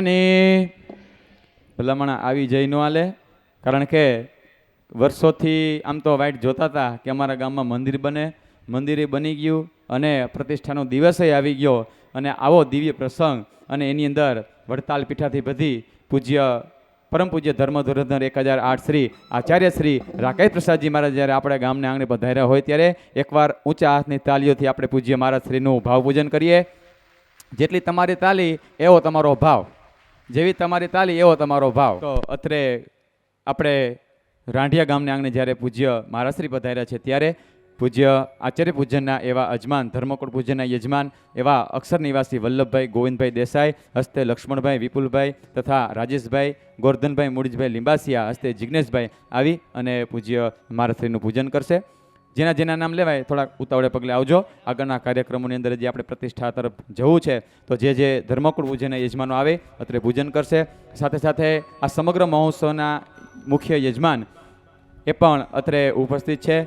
ભગવાનની ભલામણ આવી જઈ ન આલે, કારણ કે વર્ષોથી આમ તો વાઇટ જોતા હતા કે અમારા ગામમાં મંદિર બને, મંદિરે બની ગયું અને પ્રતિષ્ઠાનો દિવસે આવી ગયો અને આવો દિવ્ય પ્રસંગ અને એની અંદર વડતાલ પીઠાથી બધી પૂજ્ય પરમ પૂજ્ય ધર્મ ધોરધર 1008 શ્રી આચાર્ય શ્રી રાકેશ પ્રસાદજી મહારાજ જ્યારે આપણે ગામને આંગણે પધાર્યા હોય ત્યારે એકવાર ઊંચા હાથની તાલીઓથી આપણે પૂજ્ય મહારાજ શ્રીનું ભાવ પૂજન કરીએ. જેટલી તમારી તાલી એવો તમારો ભાવ, જેવી તમારી તાલી એવો તમારો ભાવ. તો અત્રે આપણે રાંઢિયા ગામને આંગણે જ્યારે પૂજ્ય મહારાજશ્રી પધાર્યા છે ત્યારે પૂજ્ય આચાર્ય પૂજનના એવા અજમાન, ધર્મકોટ પૂજનના યજમાન એવા અક્ષર નિવાસી વલ્લભભાઈ ગોવિંદભાઈ દેસાઈ, હસ્તે લક્ષ્મણભાઈ વિપુલભાઈ તથા રાજેશભાઈ ગોરધનભાઈ મૂળજીભાઈ લિંબાસિયા, હસ્તે જિજ્ઞેશભાઈ આવી અને પૂજ્ય મહારાજશ્રીનું પૂજન કરશે. જેના જેના નામ લેવાય થોડાક ઉતાવળે પગલે આવજો. આગળના કાર્યક્રમોની અંદર જે આપણે પ્રતિષ્ઠા તરફ જવું છે તો જે ધર્મકુળ પૂજનના યજમાનો આવે અત્રે પૂજન કરશે. સાથે સાથે આ સમગ્ર મહોત્સવના મુખ્ય યજમાન એ પણ અત્રે ઉપસ્થિત છે.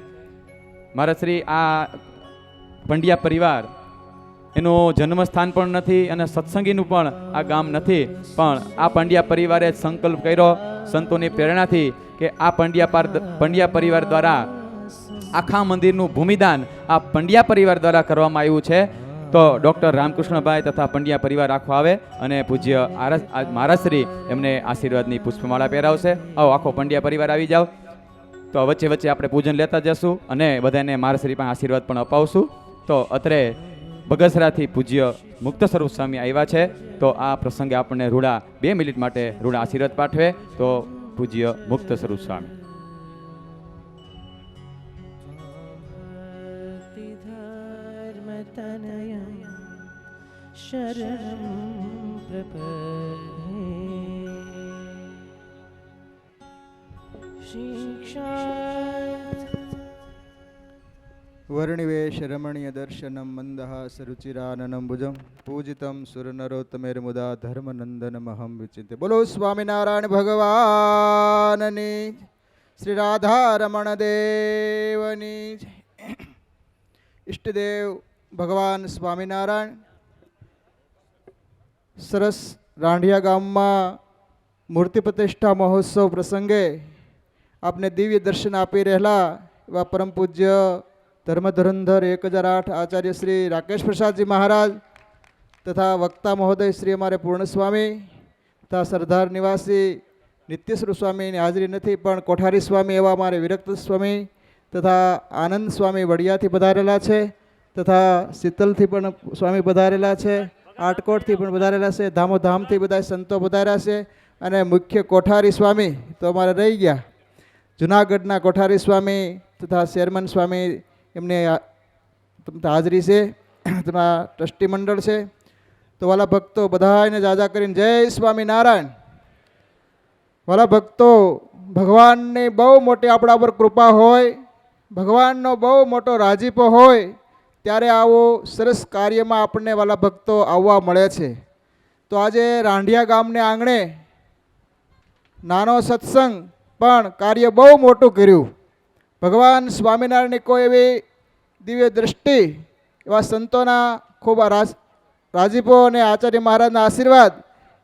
મહારાજશ્રી આ પંડ્યા પરિવાર એનું જન્મસ્થાન પણ નથી અને સત્સંગીનું પણ આ ગામ નથી, પણ આ પંડ્યા પરિવારે સંકલ્પ કર્યો સંતોની પ્રેરણાથી કે આ પંડ્યા પરિવાર દ્વારા આખા મંદિરનું ભૂમિદાન આ પંડ્યા પરિવાર દ્વારા કરવામાં આવ્યું છે. તો ડૉક્ટર રામકૃષ્ણભાઈ તથા પંડ્યા પરિવાર આખો આવે અને પૂજ્ય મહારાજશ્રી એમને આશીર્વાદની પુષ્પમાળા પહેરાવશે. આવો આખો પંડ્યા પરિવાર આવી જાઓ. તો વચ્ચે વચ્ચે આપણે પૂજન લેતા જશું અને બધાને મહારાજશ્રી પાસે આશીર્વાદ પણ અપાવશું. તો અત્રે બગસરાથી પૂજ્ય મુક્ત સ્વરૂપ સ્વામી આવ્યા છે, તો આ પ્રસંગે આપણને રૂડા 2 મિનિટ માટે રૂડા આશીર્વાદ પાઠવે. તો પૂજ્ય મુક્ત સ્વરૂપ સ્વામી. વર્ણિવેશ રમણીય દર્શનમ મંદહાસ રુચિરાનનમ ભુજમ પૂજિતમ સુરનરોત્તમેર્મુદા ધર્મનંદનમહં વિચિંત્ય. બોલો સ્વામિનારાયણ ભગવાનની, શ્રી રાધારમણ દેવની. ઈષ્ટદેવ ભગવાન સ્વામિનારાયણ સરસ રાંઢિયા ગામમાં મૂર્તિ પ્રતિષ્ઠા મહોત્સવ પ્રસંગે આપને દિવ્ય દર્શન આપી રહેલા એવા પરમ પૂજ્ય ધર્મધરંધર 1008 આચાર્ય શ્રી રાકેશ પ્રસાદજી મહારાજ તથા વક્તા મહોદય શ્રી અમારે પૂર્ણસ્વામી તથા સરદાર નિવાસી નિત્યસ્વરૂપ સ્વામીની હાજરી નથી, પણ કોઠારી સ્વામી એવા અમારે વિરક્ત સ્વામી તથા આનંદ સ્વામી વડિયાથી પધારેલા છે, તથા શીતલથી પણ સ્વામી પધારેલા છે, આટકોટથી પણ પધારેલા છે, ધામોધામથી બધા સંતો પધાર્યા છે. અને મુખ્ય કોઠારી સ્વામી તો અમારે રહી ગયા, જુનાગઢના કોઠારી સ્વામી તથા શેરમન સ્વામી એમને હાજરી છે, તથા ટ્રસ્ટી મંડળ છે. તો વાલા ભક્તો બધાને જાજા કરીને જય સ્વામિનારાયણ. વાલા ભક્તો, ભગવાનની બહુ મોટી આપણા પર કૃપા હોય, ભગવાનનો બહુ મોટો રાજીપો હોય ત્યારે આવો સરસ કાર્યમાં આપણને વાલા ભક્તો આવવા મળે છે. તો આજે રાંઢિયા ગામને આંગણે નાનો સત્સંગ પણ કાર્ય બહુ મોટું કર્યું. ભગવાન સ્વામિનારાયણની કોઈ એવી દિવ્ય દૃષ્ટિ, એવા સંતોના ખૂબ રાજીપો અને આચાર્ય મહારાજના આશીર્વાદ,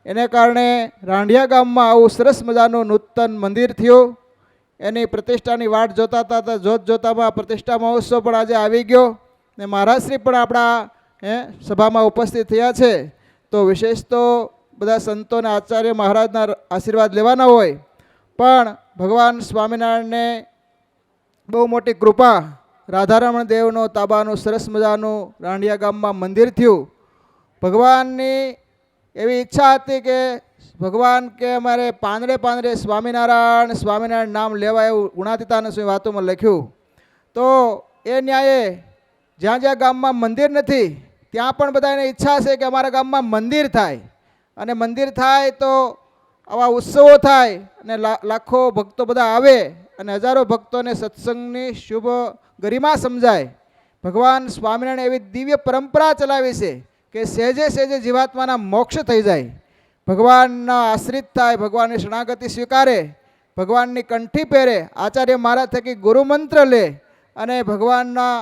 એને કારણે રાંઢિયા ગામમાં આવું સરસ મજાનું નૂતન મંદિર થયું. એની પ્રતિષ્ઠાની વાટ જોતા હતા, જોત જોતામાં પ્રતિષ્ઠા મહોત્સવ પણ આજે આવી ગયો ને મહારાજશ્રી પણ આપણા સભામાં ઉપસ્થિત થયા છે. તો વિશેષ તો બધા સંતોને આચાર્ય મહારાજના આશીર્વાદ લેવાના હોય, પણ ભગવાન સ્વામિનારાયણને બહુ મોટી કૃપા, રાધારમણ દેવનો તાબાનું સરસ મજાનું રાંઢિયા ગામમાં મંદિર થયું. ભગવાનની એવી ઈચ્છા હતી કે ભગવાન કે અમારે પાંદડે પાંદડે સ્વામિનારાયણ સ્વામિનારાયણ નામ લેવા, એવું ગુણાતીતાનંદ સ્વામી વાતોમાં લખ્યું. તો એ ન્યાયે જ્યાં જ્યાં ગામમાં મંદિર નથી ત્યાં પણ બધાને ઈચ્છા છે કે અમારા ગામમાં મંદિર થાય, અને મંદિર થાય તો આવા ઉત્સવો થાય અને લાખો ભક્તો બધા આવે અને હજારો ભક્તોને સત્સંગની શુભ ગરિમા સમજાય. ભગવાન સ્વામિનારાયણ એવી દિવ્ય પરંપરા ચલાવી છે કે સહેજે સહેજે જીવાત્માના મોક્ષ થઈ જાય, ભગવાનના આશ્રિત થાય, ભગવાનની શરણાગતિ સ્વીકારે, ભગવાનની કંઠી પહેરે, આચાર્ય મહારાજ થકી ગુરુમંત્ર લે અને ભગવાનના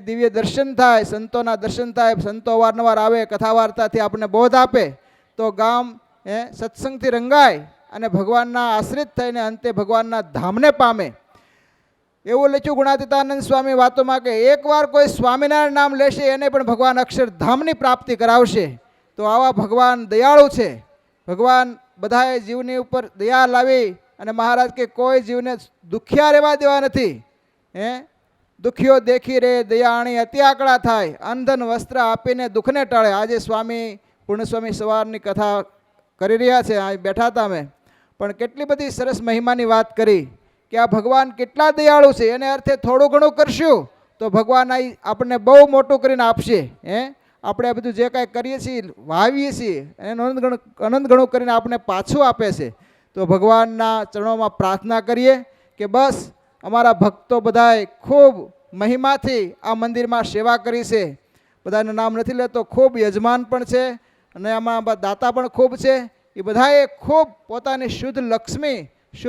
દિવ્ય દર્શન થાય, સંતોના દર્શન થાય. સંતો અવારનવાર આવે, કથા વાર્તાથી આપણને બોધ આપે. તો ગામ સત્સંગથી રંગાય અને ભગવાનના આશ્રિત થઈને અંતે ભગવાનના ધામને પામે. એવું લખ્યું ગુણાતીતાનંદ સ્વામી વાતોમાં કે એકવાર કોઈ સ્વામિનારાયણ નામ લેશે એને પણ ભગવાન અક્ષરધામની પ્રાપ્તિ કરાવશે. તો આવા ભગવાન દયાળુ છે. ભગવાન બધાએ જીવની ઉપર દયા લાવી અને મહારાજ કે કોઈ જીવને દુખિયા રહેવા દેવા નથી. દુખિયો દેખી રે દયાણી અતિ આકડા થાય, અંધન વસ્ત્ર આપીને દુઃખને ટાળે. આજે સ્વામી પૂર્ણસ્વામી સવારની કથા કરી રહ્યા છે, અહીં બેઠા હતા અમે, પણ કેટલી બધી સરસ મહિમાની વાત કરી કે આ ભગવાન કેટલા દયાળુ છે. એને અર્થે થોડું ઘણું કરશું તો ભગવાન આપણને બહુ મોટું કરીને આપશે. આપણે આ બધું જે કાંઈ કરીએ છીએ, વાવીએ છીએ, એનું અનંત ઘણું કરીને આપણને પાછું આપે છે. તો ભગવાનના ચરણોમાં પ્રાર્થના કરીએ કે બસ અમારા ભક્તો બધાએ ખૂબ મહિમાથી આ મંદિરમાં સેવા કરી છે. બધાનું નામ નથી લેતો, ખૂબ યજમાન પણ છે અને આમાં દાતા પણ ખૂબ છે. એ બધાએ ખૂબ પોતાની શુભ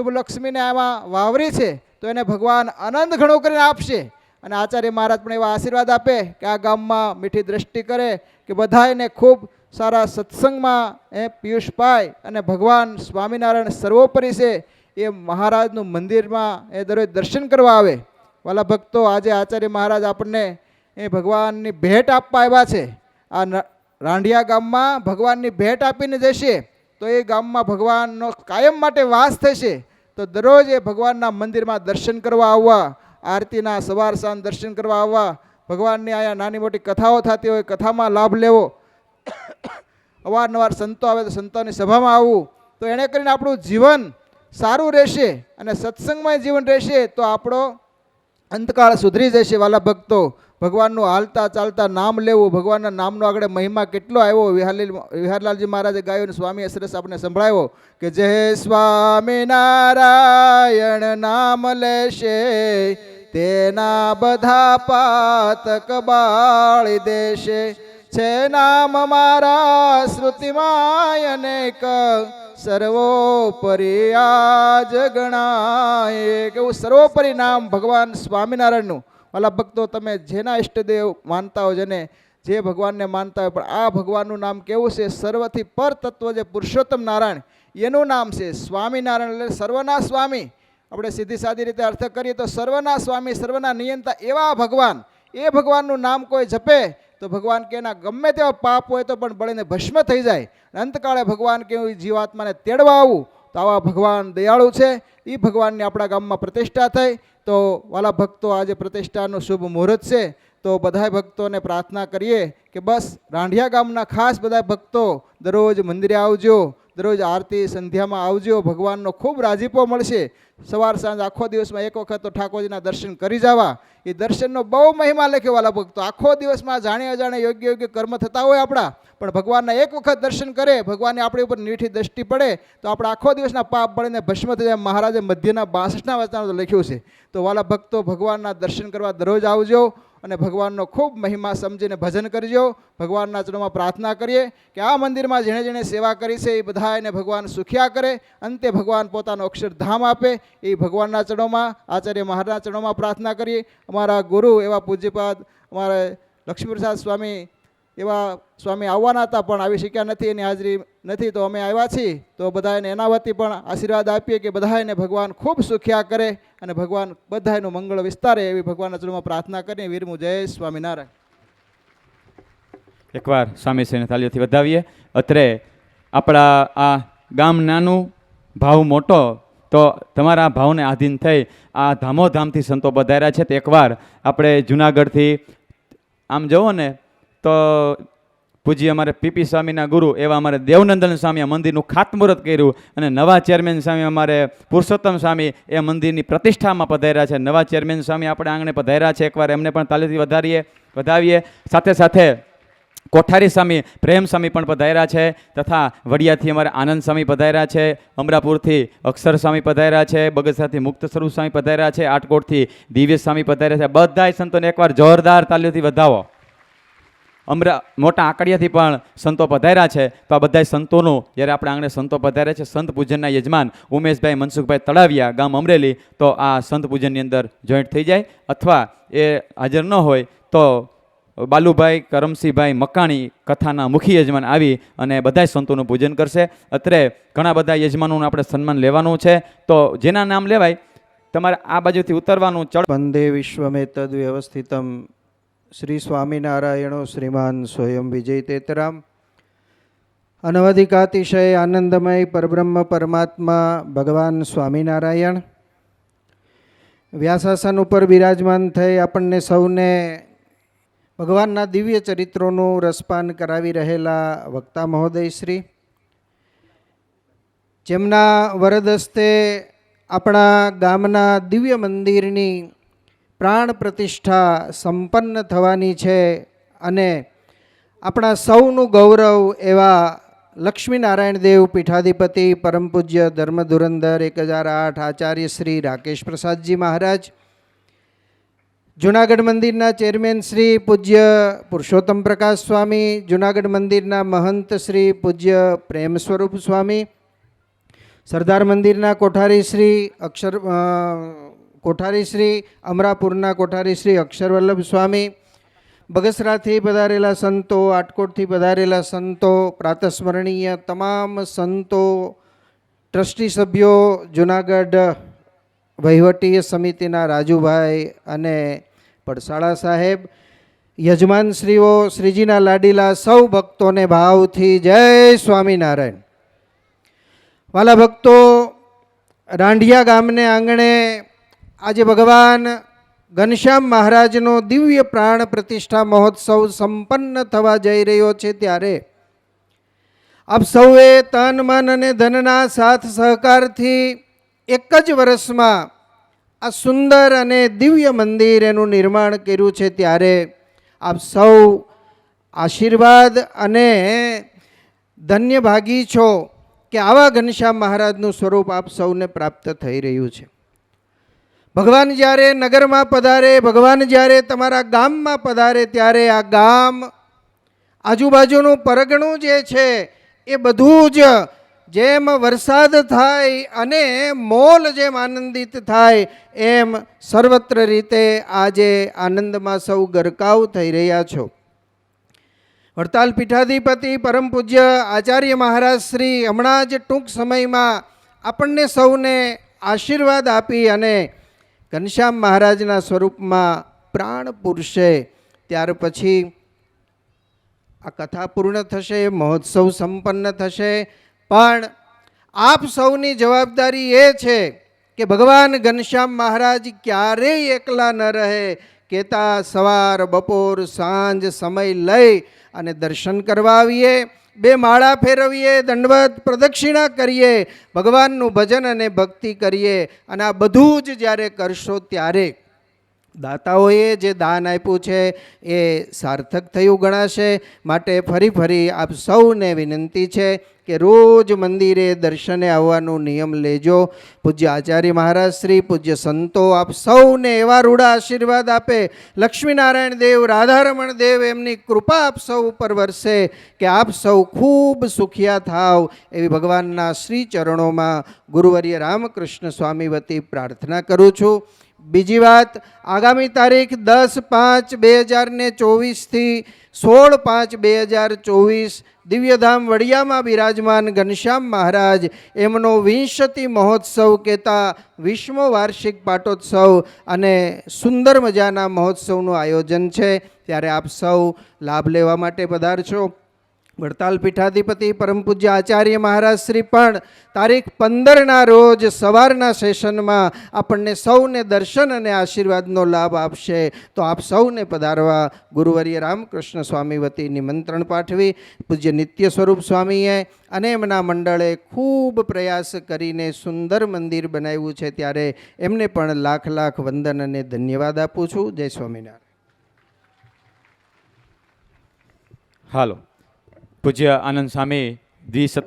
લક્ષ્મીને આમાં વાવરી છે. તો એને ભગવાન આનંદ ઘણો કરીને આપશે. અને આચાર્ય મહારાજ પણ એવા આશીર્વાદ આપે કે આ ગામમાં મીઠી દ્રષ્ટિ કરે કે બધાને ખૂબ સારા સત્સંગમાં પિયુષ પાય અને ભગવાન સ્વામિનારાયણ સર્વોપરી છે એ મહારાજનું મંદિરમાં દરરોજ દર્શન કરવા આવે. વાલા ભક્તો, આજે આચાર્ય મહારાજ આપણને એ ભગવાનની ભેટ આપવા આવ્યા છે. આ રાંઢિયા ગામમાં ભગવાનની ભેટ આપીને જશે તો એ ગામમાં ભગવાનનો કાયમ માટે વાસ થશે. તો દરરોજ એ ભગવાનના મંદિરમાં દર્શન કરવા આવવા, આરતીના સવાર સાંજ દર્શન કરવા આવવા, ભગવાનની અહીંયા નાની મોટી કથાઓ થતી હોય કથામાં લાભ લેવો, અવારનવાર સંતો આવે તો સંતોની સભામાં આવવું. તો એણે કરીને આપણું જીવન સારું રહેશે અને સત્સંગમય જીવન રહેશે તો આપણો અંતકાળ સુધરી જશે. વાલા ભક્તો, ભગવાનનું હાલતા ચાલતા નામ લેવું, ભગવાનના નામનો આગળ મહિમા કેટલો આવ્યો. વિહારલાલજી મહારાજે ગાયો, સ્વામીએ સરસ આપણે સંભળાવ્યો કે જય સ્વામિનારાયણ નામ લેશે તેના બધા પાતક બાળી દેશે. છે નામ મારા શ્રુતિમાં અનેક સર્વોપરી આજ ગણાય. કેવું સર્વોપરી નામ ભગવાન સ્વામિનારાયણનું. વાલા ભક્તો, તમે જેના ઈષ્ટદેવ માનતા હો, જેને જે ભગવાનને માનતા હોય, પણ આ ભગવાનનું નામ કેવું છે? સર્વથી પર તત્વ જે પુરુષોત્તમ નારાયણ એનું નામ છે સ્વામિનારાયણ, એટલે સર્વના સ્વામી. આપણે સીધી સાદી રીતે અર્થ કરીએ તો સર્વના સ્વામી, સર્વના નિયંતા એવા ભગવાન. એ ભગવાનનું નામ કોઈ જપે તો ભગવાન કે એના ગમે તેવા પાપ હોય તો પણ બળીને ભસ્મ થઈ જાય. અંતકાળે ભગવાન કેવું જીવાત્માને તેડવા આવું. તો આવા ભગવાન દયાળુ છે. એ ભગવાનની આપણા ગામમાં પ્રતિષ્ઠા થઈ. તો વાલા ભક્તો, આજે પ્રતિષ્ઠાનું શુભ મુહૂર્ત છે. તો બધા ભક્તોને પ્રાર્થના કરીએ કે બસ રાંઢિયા ગામના ખાસ બધા ભક્તો દરરોજ મંદિરે આવજો, દરરોજ આરતી સંધ્યામાં આવજો. ભગવાનનો ખૂબ રાજીપો મળશે. સવાર સાંજ આખો દિવસમાં એક વખત તો ઠાકોરજીના દર્શન કરી જવા. એ દર્શનનો બહુ મહિમા લખ્યો વાલા ભક્તો. આખો દિવસમાં જાણે અજાણે યોગ્ય કર્મ થતા હોય આપણા, પણ ભગવાનના એક વખત દર્શન કરે, ભગવાનની આપણી ઉપર મીઠી દ્રષ્ટિ પડે તો આપણે આખો દિવસના પાપ બળીને ભસ્મ થઈ જાય. મહારાજે મધ્યના 62ના વચનામાં લખ્યું છે. તો વાલા ભક્તો, ભગવાનના દર્શન કરવા દરરોજ આવજો અને ભગવાનનો ખૂબ મહિમા સમજીને ભજન કરજો. ભગવાનના ચરણોમાં પ્રાર્થના કરીએ કે આ મંદિરમાં જેણે જેણે સેવા કરી છે એ બધાને ભગવાન સુખ્યા કરે, અંતે ભગવાન પોતાનો અક્ષરધામ આપે. એ ભગવાનના ચરણોમાં, આચાર્ય મહારાજના ચરણોમાં પ્રાર્થના કરીએ. અમારા ગુરુ એવા પૂજ્યપાદ અમારા લક્ષ્મીપ્રસાદ સ્વામી એવા સ્વામી આવવાના હતા પણ આવી શક્યા નથી, એની હાજરી નથી, તો અમે આવ્યા છીએ. તો બધાને એના વતી પણ આશીર્વાદ આપીએ કે બધાને ભગવાન ખૂબ સુખ્યા કરે અને ભગવાન બધાનું મંગળ વિસ્તારે, એવી ભગવાનના ચરણોમાં પ્રાર્થના કરીને વિરમું. જય સ્વામિનારાયણ. એકવાર સ્વામીશ્રીને તાલીઓથી વધાવીએ. અત્રે આપણા આ ગામ નાનું, ભાવ મોટો, તો તમારા ભાવને આધીન થઈ આ ધામોધામથી સંતો પધાર્યા છે. તો એકવાર આપણે જુનાગઢથી આમ જુઓ ને તો પૂજ્ય અમારે પીપી સ્વામીના ગુરુ એવા અમારે દેવનંદન સ્વામી આ મંદિરનું ખાતમુહૂર્ત કર્યું અને નવા ચેરમેન સ્વામી અમારે પુરુષોત્તમ સ્વામી એ મંદિરની પ્રતિષ્ઠામાં પધાર્યા છે. નવા ચેરમેન સ્વામી આપણે આંગણે પધાર્યા છે. એકવાર એમને પણ તાલીથી વધાવીએ. સાથે સાથે કોઠારી સ્વામી પ્રેમ સ્વામી પણ પધાર્યા છે. તથા વડિયાથી અમારે આનંદ સ્વામી પધાર્યા છે. અમરાપુરથી અક્ષર સ્વામી પધાર્યા છે. બગસરાથી મુક્ત સ્વરૂપ સ્વામી પધાર્યા છે. આટકોટથી દિવ્ય સ્વામી પધાર્યા છે. બધા સંતોને એકવાર જોરદાર તાલીઓથી વધાવો. મોટા આકડિયાથી પણ સંતો પધાર્યા છે. તો આ બધા સંતોનું જ્યારે આપણે આંગણે સંતો પધાર્યા છે, સંત પૂજનના યજમાન ઉમેશભાઈ મનસુખભાઈ તળાવિયા, ગામ અમરેલી, તો આ સંત પૂજનની અંદર જોઈન્ટ થઈ જાય. અથવા એ હાજર ન હોય તો બાલુભાઈ કરમસિંહભાઈ મકાણી કથાના મુખ્ય યજમાન આવી અને બધાય સંતોનું પૂજન કરશે. અત્રે ઘણા બધા યજમાનોનું આપણે સન્માન લેવાનું છે, તો જેના નામ લેવાય તમારે આ બાજુથી ઉતરવાનું. વંદે વિશ્વમેતદ વ્યવસ્થિતમ શ્રી સ્વામિનારાયણો શ્રીમાન સ્વયં વિજય તેતરામ. અનવધિકાતિશય આનંદમય પરબ્રહ્મ પરમાત્મા ભગવાન સ્વામિનારાયણ વ્યાસાસન ઉપર બિરાજમાન થઈ આપણને સૌને ભગવાનના દિવ્ય ચરિત્રોનું રસપાન કરાવી રહેલા વક્તા મહોદય શ્રી, જેમના વરદ હસ્તે આપણા ગામના દિવ્ય મંદિરની પ્રાણ પ્રતિષ્ઠા સંપન્ન થવાની છે અને આપણા સૌનું ગૌરવ એવા લક્ષ્મીનારાયણ દેવ પીઠાધિપતિ પરમ પૂજ્ય ધર્મ ધુરંધર 1008 આચાર્ય શ્રી રાકેશ પ્રસાદજી મહારાજ, જુનાગઢ મંદિરના ચેરમેન શ્રી પૂજ્ય પુરુષોત્તમ પ્રકાશ સ્વામી, જુનાગઢ મંદિરના મહંત શ્રી પૂજ્ય પ્રેમ સ્વરૂપ સ્વામી, સરદાર મંદિરના કોઠારી શ્રી અમરાપુરના કોઠારી શ્રી અક્ષરવલ્લભ સ્વામી, બગસરાથી પધારેલા સંતો, આટકોટથી પધારેલા સંતો, પ્રાતસ્મરણીય તમામ સંતો, ટ્રસ્ટી સભ્યો, જુનાગઢ વહીવટીય સમિતિના રાજુભાઈ અને પડસાળા સાહેબ, યજમાનશ્રીઓ, શ્રીજીના લાડીલા સૌ ભક્તોને ભાવથી જય સ્વામિનારાયણ. વાલા ભક્તો, રાંઢિયા ગામને આંગણે આજે ભગવાન ઘનશ્યામ મહારાજનો દિવ્ય પ્રાણ પ્રતિષ્ઠા મહોત્સવ સંપન્ન થવા જઈ રહ્યો છે, ત્યારે આપ સૌએ તન મન અને ધનના સાથ સહકારથી એક જ વર્ષમાં આ સુંદર અને દિવ્ય મંદિર એનું નિર્માણ કર્યું છે, ત્યારે આપ સૌ આશીર્વાદ અને ધન્ય ભાગી છો કે આવા ઘનશ્યામ મહારાજનું સ્વરૂપ આપ સૌને પ્રાપ્ત થઈ રહ્યું છે. ભગવાન જ્યારે નગરમાં પધારે, ભગવાન જ્યારે તમારા ગામમાં પધારે, ત્યારે આ ગામ આજુબાજુનું પરગણું જે છે એ બધું જ જેમ વરસાદ થાય અને મોલ જેમ આનંદિત થાય એમ સર્વત્ર રીતે આજે આનંદમાં સૌ ગરકાવ થઈ રહ્યા છો. વડતાલ પીઠાધિપતિ પરમ પૂજ્ય આચાર્ય મહારાજ શ્રી હમણાં જ ટૂંક સમયમાં આપણને સૌને આશીર્વાદ આપી અને ઘનશ્યામ મહારાજના સ્વરૂપમાં પ્રાણ પૂરશે. ત્યાર પછી આ કથા પૂર્ણ થશે, મહોત્સવ સંપન્ન થશે, પણ આપ સૌની જવાબદારી એ છે કે ભગવાન ઘનશ્યામ મહારાજ ક્યારેય એકલા ન રહે. કહેતા સવાર બપોર સાંજ સમય લઈ અને દર્શન કરવા આવીએ, બે માળા ફેરવીએ, દંડવત પ્રદક્ષિણા કરીએ, ભગવાનનું ભજન અને ભક્તિ કરીએ, અને આ બધું જ જ્યારે કરશો ત્યારે દાતાઓએ જે દાન આપ્યું છે એ સાર્થક થયું ગણાશે. માટે ફરી આપ સૌને વિનંતી છે કે રોજ મંદિરે દર્શને આવવાનો નિયમ લેજો. પૂજ્ય આચાર્ય મહારાજ શ્રી, પૂજ્ય સંતો આપ સૌને એવા રૂડા આશીર્વાદ આપે, લક્ષ્મીનારાયણ દેવ, રાધારમણ દેવ એમની કૃપા આપ સૌ ઉપર વરસે કે આપ સૌ ખૂબ સુખિયા થાવ એવી ભગવાનના શ્રી ચરણોમાં ગુરુવર્ય રામકૃષ્ણ સ્વામી વતી પ્રાર્થના કરું છું. બીજી વાત, આગામી તારીખ 10/5/2024થી 16/5/2024 દિવ્યધામ વડિયામાં બિરાજમાન ઘનશ્યામ મહારાજ એમનો 20મી મહોત્સવ કહેતા 20મો વાર્ષિક પાટોત્સવ અને સુંદર મજાના મહોત્સવનું આયોજન છે. ત્યારે આપ સૌ લાભ લેવા માટે પધારશો. વડતાલ પીઠાધિપતિ પરમ પૂજ્ય આચાર્ય મહારાજ શ્રી પણ તારીખ 15ના રોજ સવારના સેશનમાં આપણને સૌને દર્શન અને આશીર્વાદનો લાભ આપશે. તો આપ સૌને પધારવા ગુરુવર્ય રામકૃષ્ણ સ્વામી વતી નિમંત્રણ પાઠવી. પૂજ્ય નિત્ય સ્વરૂપ સ્વામીએ અને એમના મંડળે ખૂબ પ્રયાસ કરીને સુંદર મંદિર બનાવ્યું છે, ત્યારે એમને પણ લાખ લાખ વંદન અને ધન્યવાદ આપું છું. જય સ્વામિનારાયણ. હાલો, પૂજ્ય આનંદ સ્વામી 20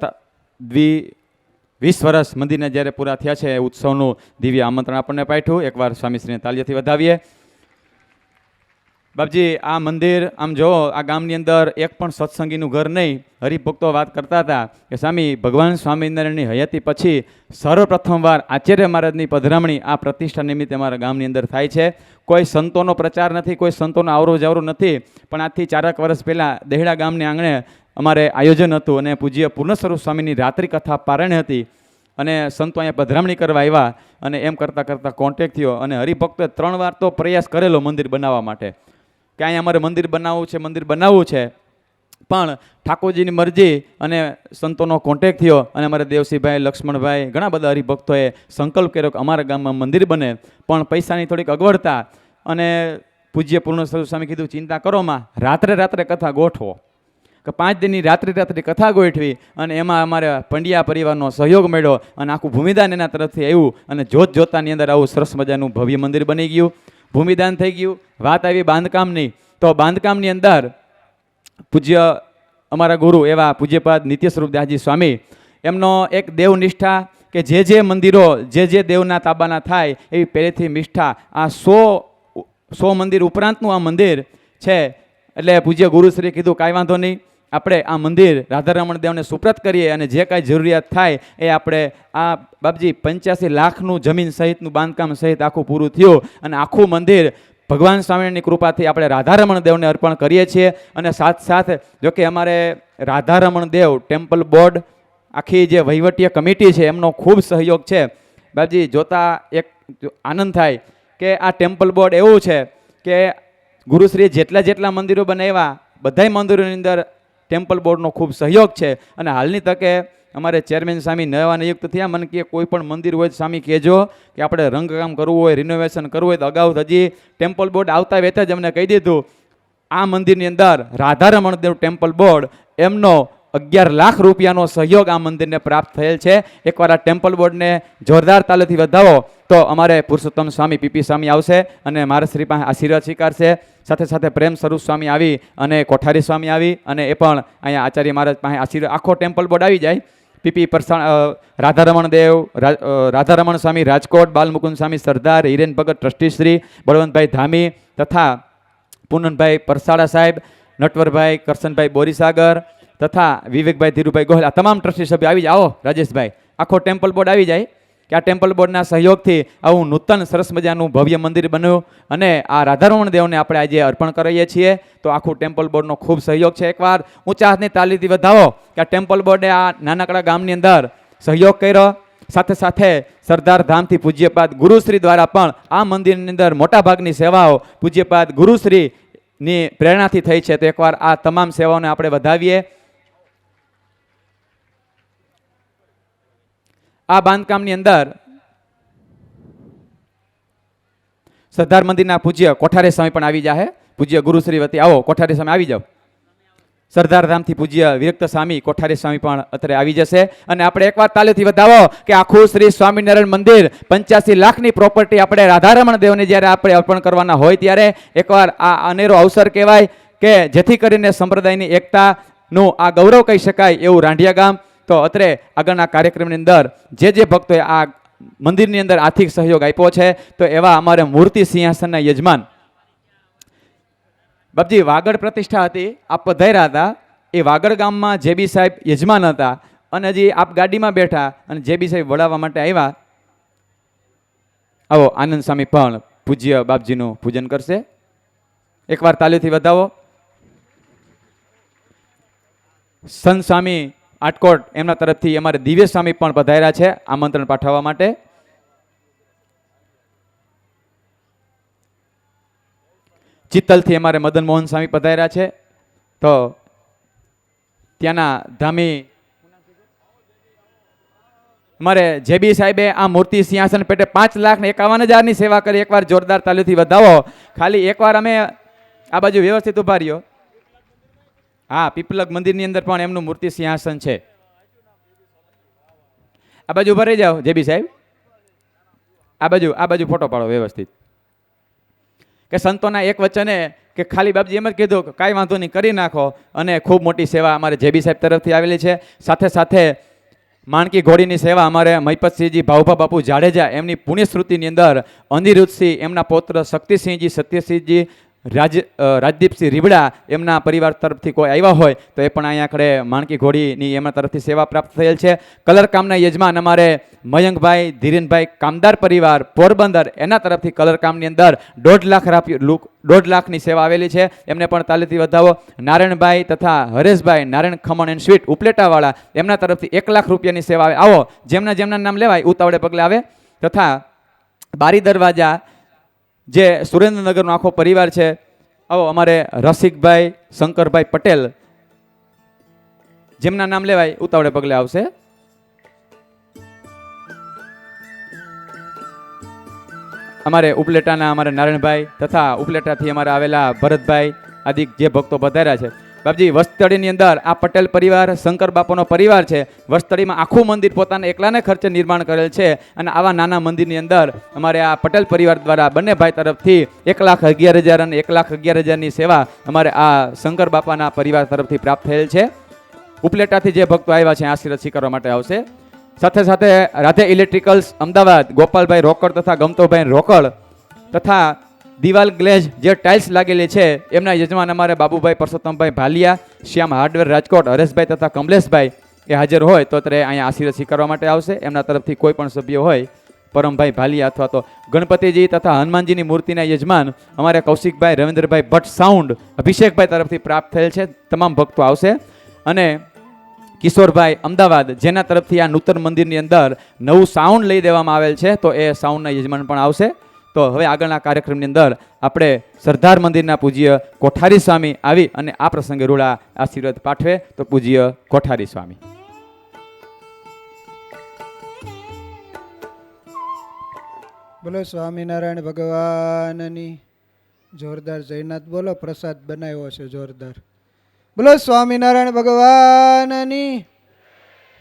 વર્ષ મંદિરના જ્યારે પૂરા થયા છે, ઉત્સવનું દિવ્ય આમંત્રણ આપણને પાઠવું. એકવાર સ્વામીશ્રીને તાળીઓથી વધાવીએ. બાપજી આ મંદિર આમ જો આ ગામની અંદર એક પણ સત્સંગીનું ઘર નહીં. હરિભક્તો વાત કરતા હતા કે સ્વામી ભગવાન સ્વામિનારાયણની હયાતી પછી સર્વપ્રથમવાર આચાર્ય મહારાજની પધરામણી આ પ્રતિષ્ઠા નિમિત્તે અમારા ગામની અંદર થાય છે. કોઈ સંતોનો પ્રચાર નથી, કોઈ સંતોનો આવરો જાવરો નથી, પણ આજથી 4 વર્ષ પહેલાં દેહડા ગામને આંગણે અમારે આયોજન હતું અને પૂજ્ય પૂર્ણ સ્વરૂપ સ્વામીની રાત્રિ કથા પારાયણ હતી અને સંતો અહીંયા પધરામણી કરવા આવ્યા અને એમ કરતાં કરતાં કોન્ટેક્ટ થયો અને હરિભક્તોએ 3 વાર તો પ્રયાસ કરેલો મંદિર બનાવવા માટે કે અહીંયા અમારે મંદિર બનાવવું છે, પણ ઠાકોરજીની મરજી અને સંતોનો કોન્ટેક્ટ થયો અને અમારે દેવસિંહભાઈ, લક્ષ્મણભાઈ, ઘણા બધા હરિભક્તોએ સંકલ્પ કર્યો કે અમારા ગામમાં મંદિર બને, પણ પૈસાની થોડીક અગવડતા અને પૂજ્ય પૂર્ણ સ્વરૂપ સ્વામી કીધું ચિંતા કરો માં, રાત્રે કથા ગોઠવો. કે 5 દિનની રાત્રિ કથા ગોઠવી અને એમાં અમારે પંડ્યા પરિવારનો સહયોગ મળ્યો અને આખું ભૂમિદાન એના તરફથી આવ્યું અને જોતાની અંદર આવું સરસ મજાનું ભવ્ય મંદિર બની ગયું. ભૂમિદાન થઈ ગયું. વાત આવી બાંધકામની, તો બાંધકામની અંદર પૂજ્ય અમારા ગુરુ એવા પૂજ્યપાદ નિત્ય સ્વરૂપ દાસજી સ્વામી એમનો એક દેવનિષ્ઠા કે જે મંદિરો જે દેવના તાબાના થાય એવી પહેલેથી નિષ્ઠા. આ 100 મંદિર ઉપરાંતનું આ મંદિર છે. એટલે પૂજ્ય ગુરુશ્રી કીધું કાંઈ વાંધો નહીં, આપણે આ મંદિર રાધારમણ દેવને સુપ્રત કરીએ અને જે કાંઈ જરૂરિયાત થાય એ આપણે આ બાપજી 85 લાખનું જમીન સહિતનું બાંધકામ સહિત આખું પૂરું થયું અને આખું મંદિર ભગવાન સ્વામિનારાયણની કૃપાથી આપણે રાધારમણ દેવને અર્પણ કરીએ છીએ. અને સાથે જોકે અમારે રાધારમણ દેવ ટેમ્પલ બોર્ડ આખી જે વહીવટીય કમિટી છે એમનો ખૂબ સહયોગ છે. બાપજી જોતા એક આનંદ થાય કે આ ટેમ્પલ બોર્ડ એવું છે કે ગુરુશ્રીએ જેટલા મંદિરો બનાવ્યા બધાય મંદિરોની અંદર ટેમ્પલ બોર્ડનો ખૂબ સહયોગ છે. અને હાલની તકે અમારે ચેરમેન સ્વામી નવા નિયુક્ત થયા. મને કે કોઈ પણ મંદિર હોય સ્વામી કહેજો કે આપણે રંગકામ કરવું હોય, રિનોવેશન કરવું હોય તો અગાઉ હજી ટેમ્પલ બોર્ડ આવતા વેત જ અમને કહી દીધું આ મંદિરની અંદર રાધારમણ દેવ ટેમ્પલ બોર્ડ એમનો 11 લાખ રૂપિયાનો સહયોગ આ મંદિરને પ્રાપ્ત થયેલ છે. એકવાર આ ટેમ્પલ બોર્ડને જોરદાર તાલેથી વધાવો તો અમારે પુરુષોત્તમ સ્વામી પીપી સ્વામી આવશે અને મારા શ્રી પાસે આશીર્વાદ સ્વીકારશે. સાથે પ્રેમ સ્વરૂપ સ્વામી આવી અને કોઠારી સ્વામી આવી અને એ પણ અહીંયા આચાર્ય મહારાજ પાસે આશીર્વાદ આખો ટેમ્પલ બોર્ડ આવી જાય. પીપી રાધારમણ દેવ, રાધારમણ સ્વામી રાજકોટ, બાલમુકુંદ સ્વામી સરદાર, હિરેન ભગત ટ્રસ્ટી શ્રી, બળવંતભાઈ ધામી તથા પૂનમભાઈ પરસાડા સાહેબ, નટવરભાઈ, કરશનભાઈ બોરીસાગર તથા વિવેકભાઈ ધીરુભાઈ ગોહિલ, આ તમામ ટ્રસ્ટી સભ્યો આવી જાઓ. રાજેશભાઈ, આખો ટેમ્પલ બોર્ડ આવી જાય કે આ ટેમ્પલ બોર્ડના સહયોગથી આવું નૂતન સરસ મજાનું ભવ્ય મંદિર બન્યું અને આ રાધારમણ દેવને આપણે આજે અર્પણ કરીએ છીએ. તો આખું ટેમ્પલ બોર્ડનો ખૂબ સહયોગ છે. એકવાર ઊંચા હાથની તાલીથી વધાવો કે આ ટેમ્પલ બોર્ડે આ નાનકડા ગામની અંદર સહયોગ કર્યો. સાથે સરદાર ધામથી પૂજ્યપાદ ગુરુશ્રી દ્વારા પણ આ મંદિરની અંદર મોટાભાગની સેવાઓ પૂજ્યપાદ ગુરુશ્રીની પ્રેરણાથી થઈ છે. તો એકવાર આ તમામ સેવાઓને આપણે વધાવીએ. આ બાંધકામની અંદર સરદાર મંદિરના પૂજ્ય કોઠારી સ્વામી પણ આવી જાય. પૂજ્ય ગુરુશ્રી વતી આવો, કોઠારી સ્વામી આવી જાઓ. સરદાર ધામથી પૂજ્ય વિરક્ત સ્વામી કોઠારી સ્વામી પણ અત્યારે આવી જશે. અને આપણે એકવાર તાલીથી વધાવો કે આખું શ્રી સ્વામિનારાયણ મંદિર 85 લાખની પ્રોપર્ટી આપણે રાધારમણ દેવને જ્યારે આપણે અર્પણ કરવાના હોય ત્યારે એકવાર આ અનેરો અવસર કહેવાય કે જેથી કરીને સંપ્રદાયની એકતાનું આ ગૌરવ કહી શકાય એવું રાંઢિયા ગામ. તો અત્રે આગળના કાર્યક્રમની અંદર જે ભક્તોએ આ મંદિરની અંદર આર્થિક સહયોગ આપ્યો છે તો એવા અમારે મૂર્તિ સિંહાસનના યજમાન બાપજી વાગડ પ્રતિષ્ઠા હતી, આપ પધાર્યા હતા. એ વાગડ ગામમાં જેબી સાહેબ યજમાન હતા અને હજી આપ ગાડીમાં બેઠા અને જેબી સાહેબ વડાવવા માટે આવ્યા. આવો, આનંદ સ્વામી પણ પૂજ્ય બાપજીનું પૂજન કરશે. એકવાર તાલીથી વધાવો. સંત સ્વામી આટકોટ એમના તરફથી અમારે દિવ્ય સ્વામી પણ પધાર્યા છે આમંત્રણ પાઠવવા માટે. ચિત્તલથી અમારે મદન મોહન સ્વામી પધાર્યા છે. તો ત્યાંના ધામી અમારે જેબી સાહેબે આ મૂર્તિ સિંહાસન પેટે 5,51,000ની સેવા કરી. એકવાર જોરદાર તાલીથી વધાવો. ખાલી એકવાર અમે આ બાજુ વ્યવસ્થિત ઉભા રહ્યો. હા, પીપલગ મંદિરની અંદર પણ એમનું મૂર્તિ સિંહાસન છે. આ બાજુ ઉભા રહી જાઓ જેબી સાહેબ. આ બાજુ ફોટો પાડો વ્યવસ્થિત. કે સંતોના એક વચને કે ખાલી બાપજી એમ જ કીધું કે કાંઈ વાંધો નહીં કરી નાખો અને ખૂબ મોટી સેવા અમારે જેબી સાહેબ તરફથી આવેલી છે. સાથે માણકી ઘોડીની સેવા અમારે મહિપતસિંહજી ભાવભા બાપુ જાડેજા એમની પુણ્યશ્રુતિની અંદર અનિરુદ્ધસિંહ એમના પૌત્ર શક્તિસિંહજી, સત્યસિંહજી, રાજદીપસિંહ રીબડા એમના પરિવાર તરફથી કોઈ આવ્યા હોય તો એ પણ અહીંયા આગળ માણકી ઘોડીની એમના તરફથી સેવા પ્રાપ્ત થયેલ છે. કલરકામના યજમાન અમારે મયંકભાઈ ધીરેનભાઈ કામદાર પરિવાર પોરબંદર એના તરફથી કલરકામની અંદર 1.5 લાખની સેવા આવેલી છે. એમને પણ તાલીથી વધાવો. નારાયણભાઈ તથા હરેશભાઈ નારાયણ ખમણ એન્ડ સ્વીટ ઉપલેટાવાળા એમના તરફથી 1 લાખ રૂપિયાની સેવા આવે. આવો જેમના નામ લેવાય ઉતાવળે પગલે આવે. તથા બારી દરવાજા જે સુરેન્દ્રનગરનો આખો પરિવાર છે, આવો અમારે રસિકભાઈ શંકરભાઈ પટેલ જેમના નામ લેવાય ઉતાવળે પગલે આવશે. અમારે ઉપલેટાના અમારે નારાયણભાઈ તથા ઉપલેટાથી અમારે આવેલા ભરતભાઈ આદિ જે ભક્તો પધાર્યા છે. બાપજી વસ્તડીની અંદર આ પટેલ પરિવાર શંકર બાપાનો પરિવાર છે. વસ્તડીમાં આખું મંદિર પોતાના એકલાને ખર્ચે નિર્માણ કરેલ છે અને આવા નાના મંદિરની અંદર અમારે આ પટેલ પરિવાર દ્વારા બંને ભાઈ તરફથી 1,11,000 અને 1,11,000ની સેવા અમારે આ શંકર બાપાના પરિવાર તરફથી પ્રાપ્ત થયેલ છે. ઉપલેટાથી જે ભક્તો આવ્યા છે આશીર્વાદ સ્વીકારવા માટે આવશે. સાથે સાથે રાધે ઇલેક્ટ્રિકલ્સ અમદાવાદ ગોપાલભાઈ રોકડ તથા ગમતોભાઈ રોકડ તથા દિવાલ ગ્લેઝ જે ટાઇલ્સ લાગેલી છે એમના યજમાન અમારે બાબુભાઈ પરસોત્તમભાઈ ભાલિયા, શ્યામ હાર્ડવેર રાજકોટ, હરેશભાઈ તથા કમલેશભાઈ એ હાજર હોય તો ત્યારે અહીંયા આશીર્વાદ સ્વીકારવા માટે આવશે. એમના તરફથી કોઈ પણ સભ્ય હોય પરમભાઈ ભાલિયા અથવા તો ગણપતિજી તથા હનુમાનજીની મૂર્તિના યજમાન અમારે કૌશિકભાઈ રવિન્દ્રભાઈ ભટ્ટ સાઉન્ડ અભિષેકભાઈ તરફથી પ્રાપ્ત થયેલ છે. તમામ ભક્તો આવશે. અને કિશોરભાઈ અમદાવાદ જેના તરફથી આ નૂતન મંદિરની અંદર નવું સાઉન્ડ લઈ દેવામાં આવેલ છે તો એ સાઉન્ડના યજમાન પણ આવશે. તો હવે આગળના કાર્યક્રમની અંદર આપણે સરદાર મંદિરના પૂજ્ય કોઠારી સ્વામી આવી અને આ પ્રસંગે રૂડા આશીર્વાદ પાઠવે તો પૂજ્ય કોઠારી સ્વામી. બોલો સ્વામિનારાયણ ભગવાનની. જોરદાર જયનાથ બોલો. પ્રસાદ બનાવ્યો છે જોરદાર. બોલો સ્વામિનારાયણ ભગવાનની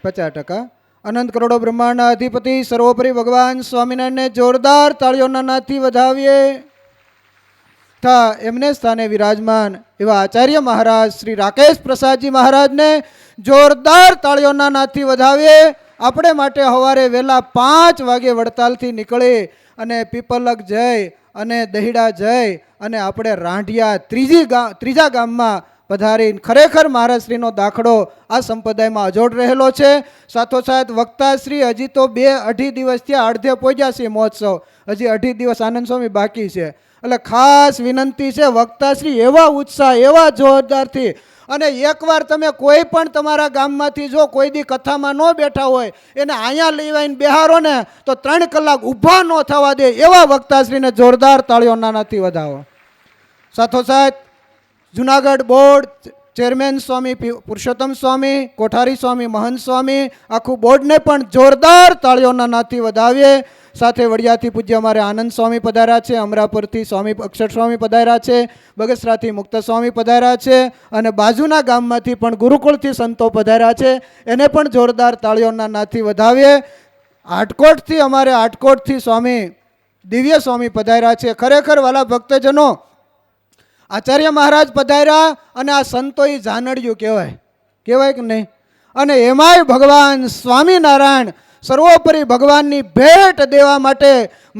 50%. અનંત કરોડો બ્રહ્માંડના અધિપતિ સર્વોપરી ભગવાન સ્વામિનારાયણને જોરદાર તાળીઓના નાદથી વધાવીએ. એમને સ્થાને વિરાજમાન એવા આચાર્ય મહારાજ શ્રી રાકેશ પ્રસાદજી મહારાજને જોરદાર તાળીઓના નાદથી વધાવીએ. આપણે માટે સવારે વહેલા 5 વાગે વડતાલથી નીકળી અને પીપલક જઈ અને દહીડા જઈ અને આપણે રાંઢિયા ત્રીજા ગામમાં પધારીને ખરેખર મહારાજશ્રીનો દાખલો આ સંપ્રદાયમાં અજોડ રહેલો છે. સાથોસાથ વક્તાશ્રી હજી તો 2-2.5 દિવસ થયા, અડધે પહોંચ્યા છે મહોત્સવ, હજી 2.5 દિવસ આનંદ સ્વામી બાકી છે. એટલે ખાસ વિનંતી છે વક્તાશ્રી એવા ઉત્સાહ એવા જોરદારથી. અને એકવાર તમે કોઈ પણ તમારા ગામમાંથી જો કોઈ દી કથામાં ન બેઠા હોય એને અહીંયા લઈને બેહારો ને તો 3 કલાક ઊભા ન થવા દે એવા વક્તાશ્રીને જોરદાર તાળીઓના નાદથી વધાવો. સાથોસાથ જુનાગઢ બોર્ડ ચેરમેન સ્વામી પુરુષોત્તમ સ્વામી, કોઠારી સ્વામી, મહંત સ્વામી, આખું બોર્ડને પણ જોરદાર તાળીઓના નાદથી વધાવીએ. સાથે વડિયાથી પૂજ્ય અમારે આનંદ સ્વામી પધાર્યા છે, અમરાપુરથી સ્વામી અક્ષર સ્વામી પધાર્યા છે, બગસરાથી મુક્ત સ્વામી પધાર્યા છે અને બાજુના ગામમાંથી પણ ગુરુકુળથી સંતો પધાર્યા છે. એને પણ જોરદાર તાળીઓના નાદથી વધાવીએ. આટકોટથી સ્વામી દિવ્ય સ્વામી પધાર્યા છે. ખરેખર વાલા ભક્તજનો આચાર્ય મહારાજ પધાર્યા અને આ સંતો એ જાનડિયું કહેવાય કે નહીં. અને એમાંય ભગવાન સ્વામિનારાયણ સર્વોપરી ભગવાનની ભેટ દેવા માટે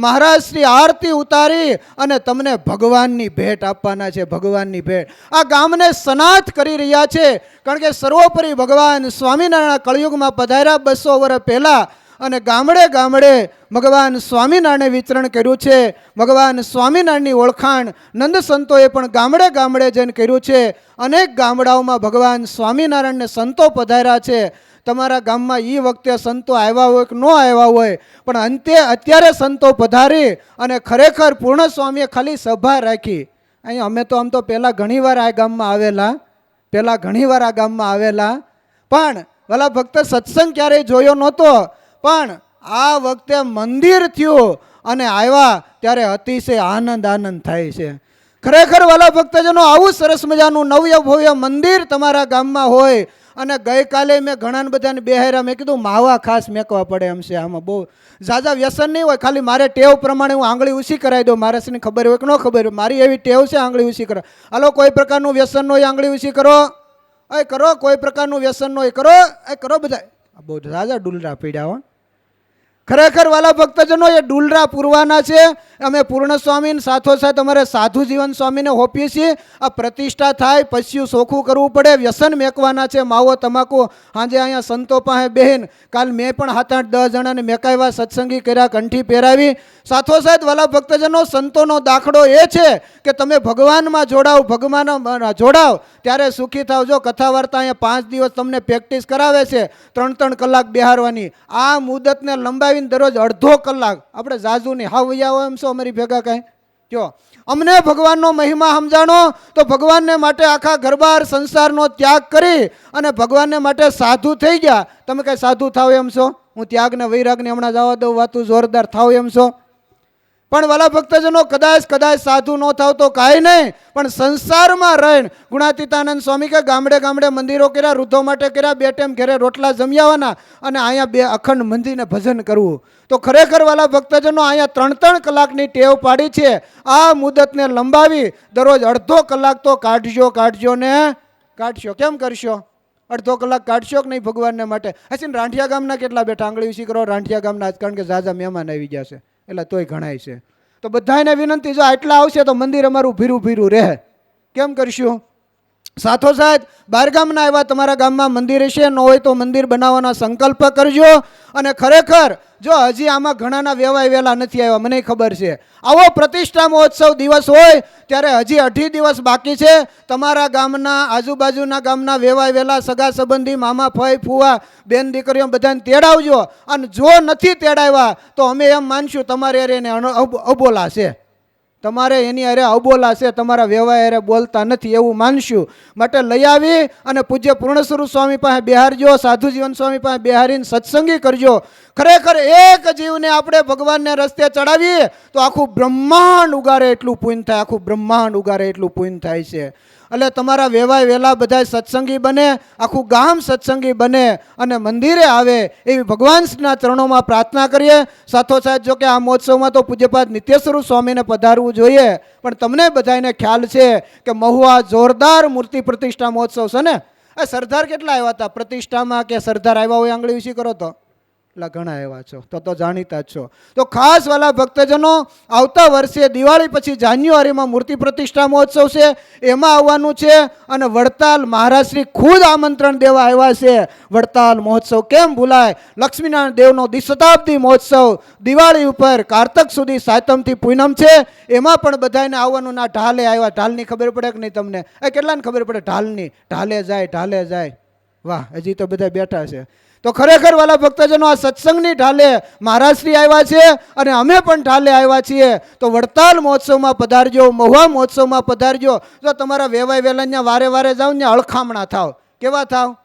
મહારાજ શ્રી આરતી ઉતારી અને તમને ભગવાનની ભેટ આપવાના છે. ભગવાનની ભેટ આ ગામને સનાથ કરી રહ્યા છે. કારણ કે સર્વોપરી ભગવાન સ્વામિનારાયણ કળિયુગમાં પધાર્યા 200 વર્ષ પહેલાં અને ગામડે ગામડે ભગવાન સ્વામિનારાયણે વિચરણ કર્યું છે. ભગવાન સ્વામિનારાયણની ઓળખાણ નંદ સંતોએ પણ ગામડે ગામડે જઈને કર્યું છે. અનેક ગામડાઓમાં ભગવાન સ્વામિનારાયણને સંતો પધાર્યા છે. તમારા ગામમાં એ વખતે સંતો આવ્યા હોય કે ન આવ્યા હોય પણ અત્યારે સંતો પધારી અને ખરેખર પૂર્ણ સ્વામીએ ખાલી સભા રાખી. અહીં અમે તો આમ તો પહેલાં ઘણીવાર આ ગામમાં આવેલા પણ ભલા ભક્ત સત્સંગ ક્યારેય જોયો નહોતો. પણ આ વખતે મંદિર થયું અને આવ્યા ત્યારે અતિશય આનંદ થાય છે. ખરેખર વાલા ભક્તજનો આવું સરસ મજાનું નવ્ય ભવ્ય મંદિર તમારા ગામમાં હોય. અને ગઈકાલે મેં ઘણા બધાને બેહાર્યા, મેં કીધું માવા ખાસ મેકવા પડે એમ છે. આમાં બહુ ઝાઝા વ્યસન નહીં હોય, ખાલી મારે ટેવ પ્રમાણે હું આંગળી ઊંચી કરાવી દઉં. મારાને ખબર હોય કે ન ખબર હોય, મારી એવી ટેવ છે આંગળી ઊંચી કરો. હાલો કોઈ પ્રકારનું વ્યસન ન હોય આંગળી ઊંચી કરો, કોઈ પ્રકારનું વ્યસન ન હોય કરો બધા. બહુ ઝાઝા ડુલરા પીડ્યા હો. ખરેખર વાલા ભક્તજનો એ ડુલરા પૂરવાના છે. અમે પૂર્ણ સ્વામી સાથોસાથ અમારે સાધુ જીવન સ્વામીને હોપીએ છીએ. આ પ્રતિષ્ઠા થાય પછી સોખું કરવું પડે. વ્યસન મેકવાના છે, માવો તમાકુ. સાંજે અહીંયા સંતો પાસે બહેન કાલ મેં પણ 7-8-10 જણાને મેકાવ્યા, સત્સંગી કર્યા, કંઠી પહેરાવી. સાથોસાથ વાલા ભક્તજનો સંતોનો દાખલો એ છે કે તમે ભગવાનમાં જોડાવ, ભગવાનમાં જોડાવ ત્યારે સુખી થાવ. જો કથા વાર્તા અહીંયા 5 દિવસ તમને પ્રેક્ટિસ કરાવે છે, 3-3 કલાક બેહારવાની. આ મુદતને લંબાવીને દરરોજ અડધો કલાક આપણે જાજુની હાવૈયા હોય એમ છો અમારી ભેગા કાંઈ જો અમને ભગવાનનો મહિમા સમજાણો તો ભગવાનને માટે આખા ઘરબાર સંસારનો ત્યાગ કરી અને ભગવાનને માટે સાધુ થઈ ગયા. તમે કાંઈ સાધુ થાવ એમ છો? હું ત્યાગને વૈરાગને હમણાં જવા દઉં, વાતું જોરદાર થાવ એમ છો? પણ વાલા ભક્તજનો કદાચ સાધુ ન થાવ તો કાંઈ નહીં, પણ સંસારમાં રહીને ગુણાતીતાનંદ સ્વામી કે ગામડે ગામડે મંદિરો કર્યા, વૃદ્ધો માટે કર્યા, 2 ટાઈમ ઘરે રોટલા જમ્યાવાના અને અહીંયા 2 અખંડ મંદિરને ભજન કરવું. તો ખરેખર વાલા ભક્તજનો અહીંયા 3-3 કલાકની ટેવ પાડી છે. આ મુદતને લંબાવી દરરોજ અડધો કલાક તો કાઢજો ને કાઢશો. કેમ કરશો? અડધો કલાક કાઢશો કે નહીં ભગવાનને માટે? હસીને રાંઠિયા ગામના કેટલા બેઠા? આંગળી ઉછી કરો રાંઠિયા ગામના, કારણ કે ઝાઝા મહેમાન આવી ગયા છે એટલે તોય ઘણાય છે. તો બધાને વિનંતી, જો આટલા આવશે તો મંદિર અમારું ભીરું રહે. કેમ કરશું? સાથોસાથ બહાર ગામના આવ્યા, તમારા ગામમાં મંદિર હશે, ન હોય તો મંદિર બનાવવાનો સંકલ્પ કરજો. અને ખરેખર જો હજી આમાં ઘણાના વેવાય વેલા નથી આવ્યા, મને ખબર છે. આવો પ્રતિષ્ઠા મહોત્સવ દિવસ હોય ત્યારે હજી 18 દિવસ બાકી છે. તમારા ગામના આજુબાજુના ગામના વેવાય વેલા સગા સંબંધી, મામા, ફઈ, ફુવા, બેન દીકરીઓ બધાને તેડાવજો. અને જો નથી તેડાવ્યા તો અમે એમ માનશું તમારે એને અબોલા છે, તમારે એની અરે અબોલા છે, તમારા વ્યવહાર અરે બોલતા નથી એવું માનશું. માટે લઈ આવી અને પૂજ્ય પૂર્ણ સ્વરૂપ સ્વામી પાસે બેહારજો, સાધુ જીવન સ્વામી પાસે બેહારીને સત્સંગી કરજો. ખરેખર એક જીવને આપણે ભગવાનને રસ્તે ચડાવીએ તો આખું બ્રહ્માંડ ઉગારે એટલું પુણ્ય થાય, આખું બ્રહ્માંડ ઉગારે એટલું પુણ્ય થાય છે. એટલે તમારા વેવાય વેલા બધા સત્સંગી બને, આખું ગામ સત્સંગી બને અને મંદિરે આવે એવી ભગવાનના ચરણોમાં પ્રાર્થના કરીએ. સાથોસાથ જો કે આ મહોત્સવમાં તો પૂજ્યપાદ નિત્ય સ્વરૂપ સ્વામીને પધારવું જોઈએ, પણ તમને બધાને ખ્યાલ છે કે મહુવા જોરદાર મૂર્તિ પ્રતિષ્ઠા મહોત્સવ છે ને. એ સરદાર કેટલા આવ્યા હતા પ્રતિષ્ઠામાં? કે સરદાર આવ્યા હોય આંગળી વીસી કરો તો એટલા ઘણા એવા છો, તો જાણીતા જ છો. તો ખાસ વાલા ભક્તજનો આવતા વર્ષે દિવાળી પછી જાન્યુઆરીમાં મૂર્તિ પ્રતિષ્ઠા મહોત્સવ છે, એમાં આવવાનું છે. અને વડતાલ મહારાજશ્રી ખુદ આમંત્રણ દેવા આવ્યા છે. વડતાલ મહોત્સવ કેમ ભૂલાય? લક્ષ્મીનારાયણ દેવનો દ્વિશતાબ્દી મહોત્સવ દિવાળી ઉપર કારતક સુધી સાતમથી પૂનમ છે, એમાં પણ બધાને આવવાનું. ના ઢાલે આવ્યા, ઢાલની ખબર પડે કે નહીં તમને? એ કેટલાને ખબર પડે ઢાલની? ઢાલે જાય. વાહ, હજી તો બધા બેઠા છે. તો ખરેખર વાલા ભક્તજનો આ સત્સંગની ઢાલે મહારાજશ્રી આવ્યા છે અને અમે પણ ઢાલે આવ્યા છીએ. તો વડતાલ મહોત્સવમાં પધારજો, મહુવા મહોત્સવમાં પધારજો. જો તમારા વેવાય વેલા વારે જાઓ ને અળખામણા થાવ. કેવા થાવ?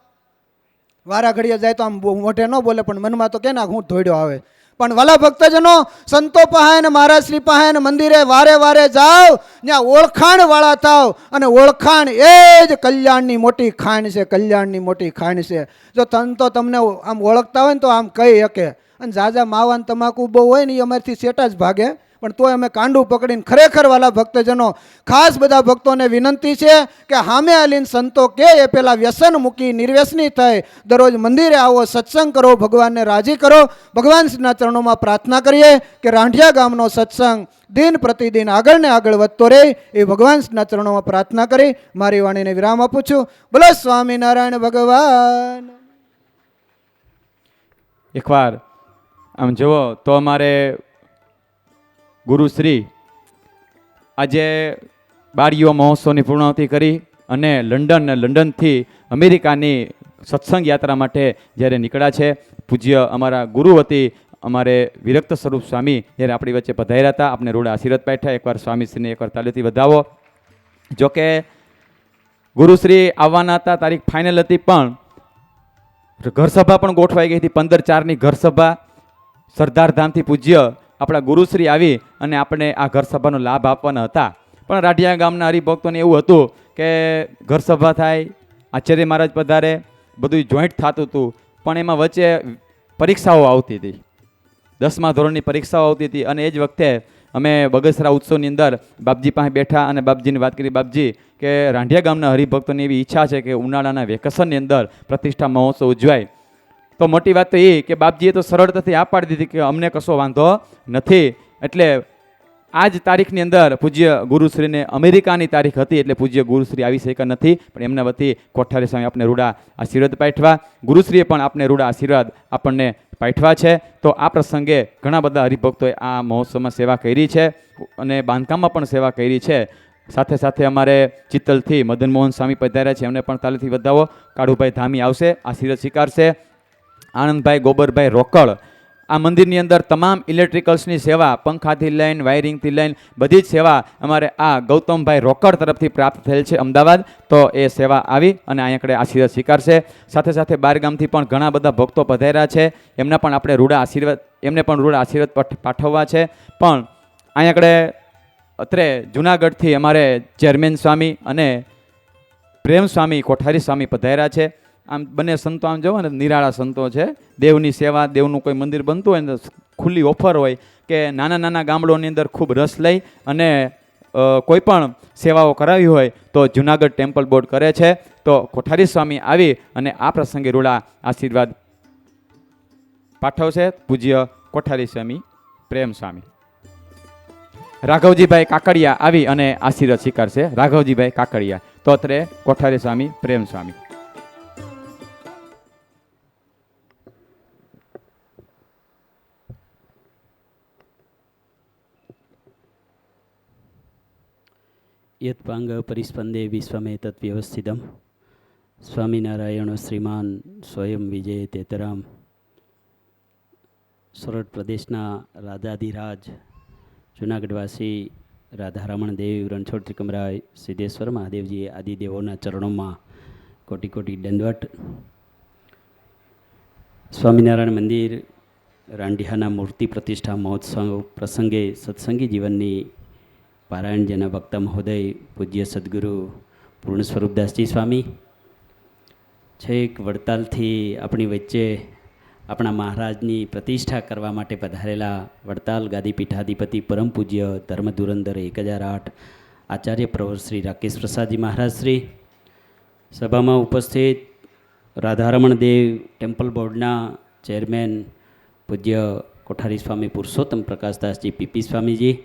વારા ઘડીએ જાય તો આમ મોઢે ન બોલે પણ મનમાં તો કે ના હું ધોડ્યો આવે. પણ વાલા ભક્તજનો સંતો પાસે ને મહારાજશ્રી પાસે મંદિરે વારે જાઓ, ત્યાં ઓળખાણ વાળા થાવ. અને ઓળખાણ એ જ કલ્યાણની મોટી ખાણ છે, કલ્યાણની મોટી ખાણ છે. જો સંતો તમને આમ ઓળખતા હોય ને તો આમ કહી શકે. અને જાજા માવાન તમાકુ બહુ હોય ને એ અમારીથી સેટા જ ભાગે, પણ તોય અમે કાંડું પકડીને ખરેખર વાલા ભક્તજનો ખાસ બધા ભક્તોને વિનંતી છે કે હામે આલીને સંતો કે એ પેલા વ્યસન મૂકી નિર્વ્યસની થઈ દરરોજ મંદિરે આવો, સત્સંગ કરો, ભગવાનને રાજી કરો. ભગવાન શ્રીના ચરણોમાં પ્રાર્થના કરીએ કે રાંઢિયા ગામનો સત્સંગ દિન પ્રતિદિન આગળ ને આગળ વધતો રહે એ ભગવાન શ્રીના ચરણોમાં પ્રાર્થના કરી મારી વાણીને વિરામ આપું છું. બોલો સ્વામિનારાયણ ભગવાન. એકવાર આમ જુઓ તો અમારે ગુરુશ્રી આજે 12 યુવા મહોત્સવની પૂર્ણાહુતિ કરી અને લંડનથી અમેરિકાની સત્સંગ યાત્રા માટે જ્યારે નીકળ્યા છે. પૂજ્ય અમારા ગુરુ વતી અમારે વિરક્ત સ્વરૂપ સ્વામી જ્યારે આપણી વચ્ચે પધાર્યા હતા, આપણે રોડ આશીર્વાદ પાઠ્યા. એકવાર સ્વામીશ્રીને એકવાર તાલીથી વધાવો. જોકે ગુરુશ્રી આવવાના હતા, તારીખ ફાઇનલ હતી, પણ ઘર સભા પણ ગોઠવાઈ ગઈ હતી. 15/4ની ઘર સભા સરદાર ધામથી પૂજ્ય આપણા ગુરુશ્રી આવી અને આપણે આ ઘર સભાનો લાભ આપવાના હતા. પણ રાઢિયા ગામના હરિભક્તોને એવું હતું કે ઘર સભા થાય, આચાર્ય મહારાજ પધારે, બધું જોઈન્ટ થતું હતું. પણ એમાં વચ્ચે પરીક્ષાઓ આવતી હતી, 10મા ધોરણની પરીક્ષાઓ આવતી હતી. અને એ જ વખતે અમે બગસરા ઉત્સવની અંદર બાપજી પાસે બેઠા અને બાપજીની વાત કરી. બાપજી કે રાંઢિયા ગામના હરિભક્તોની એવી ઈચ્છા છે કે ઉનાળાના વેકેશનની અંદર પ્રતિષ્ઠા મહોત્સવ ઉજવાય, તો મોટી વાત તો એ કે બાપજીએ તો સરળતાથી આ પાડી દીધી કે અમને કશો વાંધો નથી. એટલે આ જ તારીખની અંદર પૂજ્ય ગુરુશ્રીને અમેરિકાની તારીખ હતી એટલે પૂજ્ય ગુરુશ્રી આવી શક્યા નથી, પણ એમના વતી કોઠારી સ્વામી આપણે રૂડા આશીર્વાદ પાઠવા. ગુરુશ્રીએ પણ આપણે રૂડા આશીર્વાદ આપણને પાઠવા છે. તો આ પ્રસંગે ઘણા બધા હરિભક્તોએ આ મહોત્સવમાં સેવા કરી છે અને બાંધકામમાં પણ સેવા કરી છે. સાથે સાથે અમારે ચિત્તલથી મદન મોહન સ્વામી પધાર્યા છે, એમને પણ તાલીથી વધાવો. કાળુભાઈ ધામી આવશે, આશીર્વાદ સ્વીકારશે. આનંદભાઈ ગોબરભાઈ રોકડ આ મંદિરની અંદર તમામ ઇલેક્ટ્રિકલ્સની સેવા, પંખાથી લઈને વાયરિંગથી લઈને બધી જ સેવા અમારે આ ગૌતમભાઈ રોકડ તરફથી પ્રાપ્ત થયેલ છે અમદાવાદ. તો એ સેવા આવી અને અહીંયા આગળ આશીર્વાદ સ્વીકારશે. સાથે સાથે બારગામથી પણ ઘણા બધા ભક્તો પધાર્યા છે, એમના પણ આપણે રૂડા આશીર્વાદ પાઠવવા છે. પણ અહીંયા આગળ અત્રે જુનાગઢથી અમારે ચેરમેન સ્વામી અને પ્રેમ સ્વામી કોઠારી સ્વામી પધાર્યા છે. આમ બંને સંતો આમ જોવો ને નિરાળા સંતો છે. દેવની સેવા, દેવનું કોઈ મંદિર બનતું હોય ને ખુલ્લી ઓફર હોય કે નાના નાના ગામડોની અંદર ખૂબ રસ લઈ અને કોઈ પણ સેવાઓ કરાવી હોય તો જુનાગઢ ટેમ્પલ બોર્ડ કરે છે. તો કોઠારી સ્વામી આવી અને આ પ્રસંગે રૂડા આશીર્વાદ પાઠવશે પૂજ્ય કોઠારી સ્વામી પ્રેમ સ્વામી. રાઘવજીભાઈ કાકડિયા આવી અને આશીર્વાદ સ્વીકારશે. રાઘવજીભાઈ કાકડિયા. તો અત્રે કોઠારી સ્વામી પ્રેમ સ્વામી. યત્પાંગ પરિસ્પંદે વિશ્વમે તત્વ્યવસ્થિતમ સ્વામિનારાયણ શ્રીમાન સ્વયં વિજય તેતરામ. સોરઠ પ્રદેશના રાધાધિરાજ જૂનાગઢવાસી રાધારમણ દેવ રણછોડ ત્રિકમરાય સિદ્ધેશ્વર મહાદેવજી આદિદેવોના ચરણોમાં કોટી કોટી દંડવટ. સ્વામિનારાયણ મંદિર રાંઢિયાના મૂર્તિ પ્રતિષ્ઠા મહોત્સવ પ્રસંગે સત્સંગી જીવનની પારાયણ જેના વક્તા મહોદય પૂજ્ય સદગુરુ પૂર્ણ સ્વરૂપદાસજી સ્વામી છેક વડતાલથી આપણી વચ્ચે આપણા મહારાજની પ્રતિષ્ઠા કરવા માટે પધારેલા વડતાલ ગાદી પીઠાધિપતિ પરમ પૂજ્ય ધર્મ ધુરંધર 1008 આચાર્ય પ્રવર શ્રી રાકેશ પ્રસાદજી મહારાજ શ્રી, સભામાં ઉપસ્થિત રાધારમણ દેવ ટેમ્પલ બોર્ડના ચેરમેન પૂજ્ય કોઠારી સ્વામી પુરુષોત્તમ પ્રકાશદાસજી પીપી સ્વામીજી,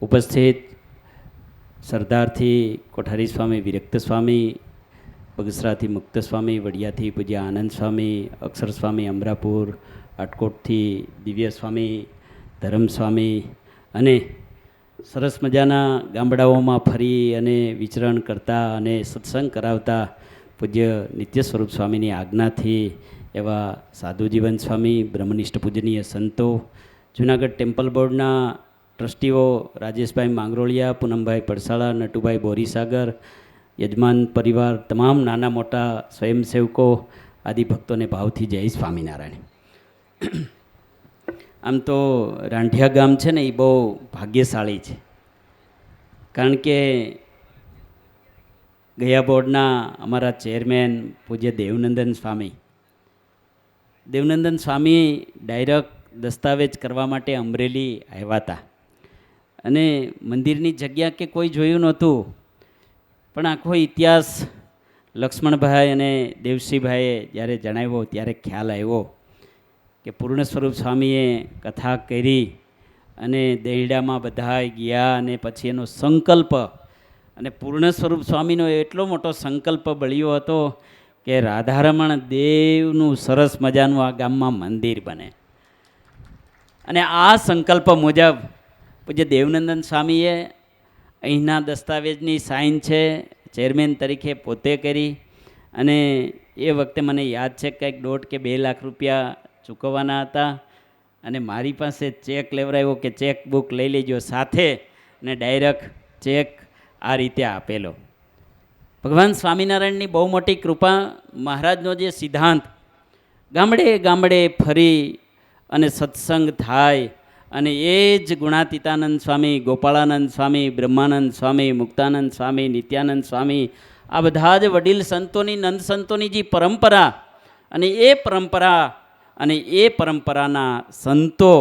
ઉપસ્થિત સરદારથી કોઠારી સ્વામી વિરક્ત સ્વામી, બગસરાથી મુક્ત સ્વામી, વડિયાથી પૂજ્ય આનંદ સ્વામી, અક્ષર સ્વામી અમરાપુર, આટકોટથી દિવ્ય સ્વામી ધરમ સ્વામી અને સરસ મજાના ગામડાઓમાં ફરી અને વિચરણ કરતા અને સત્સંગ કરાવતા પૂજ્ય નિત્ય સ્વરૂપ સ્વામીની આજ્ઞાથી એવા સાધુ જીવન સ્વામી, બ્રહ્મનિષ્ઠ પૂજનીય સંતો, જૂનાગઢ ટેમ્પલ બોર્ડના ટ્રસ્ટીઓ રાજેશભાઈ માંગરોળિયા, પૂનમભાઈ પડસાળા, નટુભાઈ બોરીસાગર, યજમાન પરિવાર, તમામ નાના મોટા સ્વયંસેવકો આદિ ભક્તોને ભાવથી જય સ્વામિનારાયણ. આમ તો રાંઢિયા ગામ છે ને એ બહુ ભાગ્યશાળી છે, કારણ કે ગયા બોર્ડના અમારા ચેરમેન પૂજ્ય દેવનંદન સ્વામી ડાયરેક્ટ દસ્તાવેજ કરવા માટે અમરેલી આવ્યા હતા અને મંદિરની જગ્યા કે કોઈ જોયું નહોતું, પણ આખો ઇતિહાસ લક્ષ્મણભાઈ અને દેવસિંહભાઈએ જ્યારે જણાવ્યો ત્યારે ખ્યાલ આવ્યો કે પૂર્ણ સ્વરૂપ સ્વામીએ કથા કરી અને દહેડામાં બધાય ગયા અને પછી એનો સંકલ્પ, અને પૂર્ણ સ્વરૂપ સ્વામીનો એટલો મોટો સંકલ્પ બળ્યો હતો કે રાધારમણ દેવનું સરસ મજાનું આ ગામમાં મંદિર બને. અને આ સંકલ્પ મુજબ પૂજ્ય દેવનંદન સ્વામીએ અહીંના દસ્તાવેજની સાઇન છે ચેરમેન તરીકે પોતે કરી, અને એ વખતે મને યાદ છે કંઈક 1.5 કે 2 લાખ રૂપિયા ચૂકવવાના હતા અને મારી પાસે ચેક લેવડાવ્યો કે ચેક બુક લઈ લેજો સાથે, અને ડાયરેક્ટ ચેક આ રીતે આપેલો. ભગવાન સ્વામિનારાયણની બહુ મોટી કૃપા, મહારાજનો જે સિદ્ધાંત ગામડે ગામડે ફરી અને સત્સંગ થાય અને એ જ ગુણાતીતાનંદ સ્વામી, ગોપાળાનંદ સ્વામી, બ્રહ્માનંદ સ્વામી, મુક્તાનંદ સ્વામી, નિત્યાનંદ સ્વામી, આ બધા જ વડીલ સંતોની, નંદ સંતોની જે પરંપરા અને એ પરંપરાના સંતો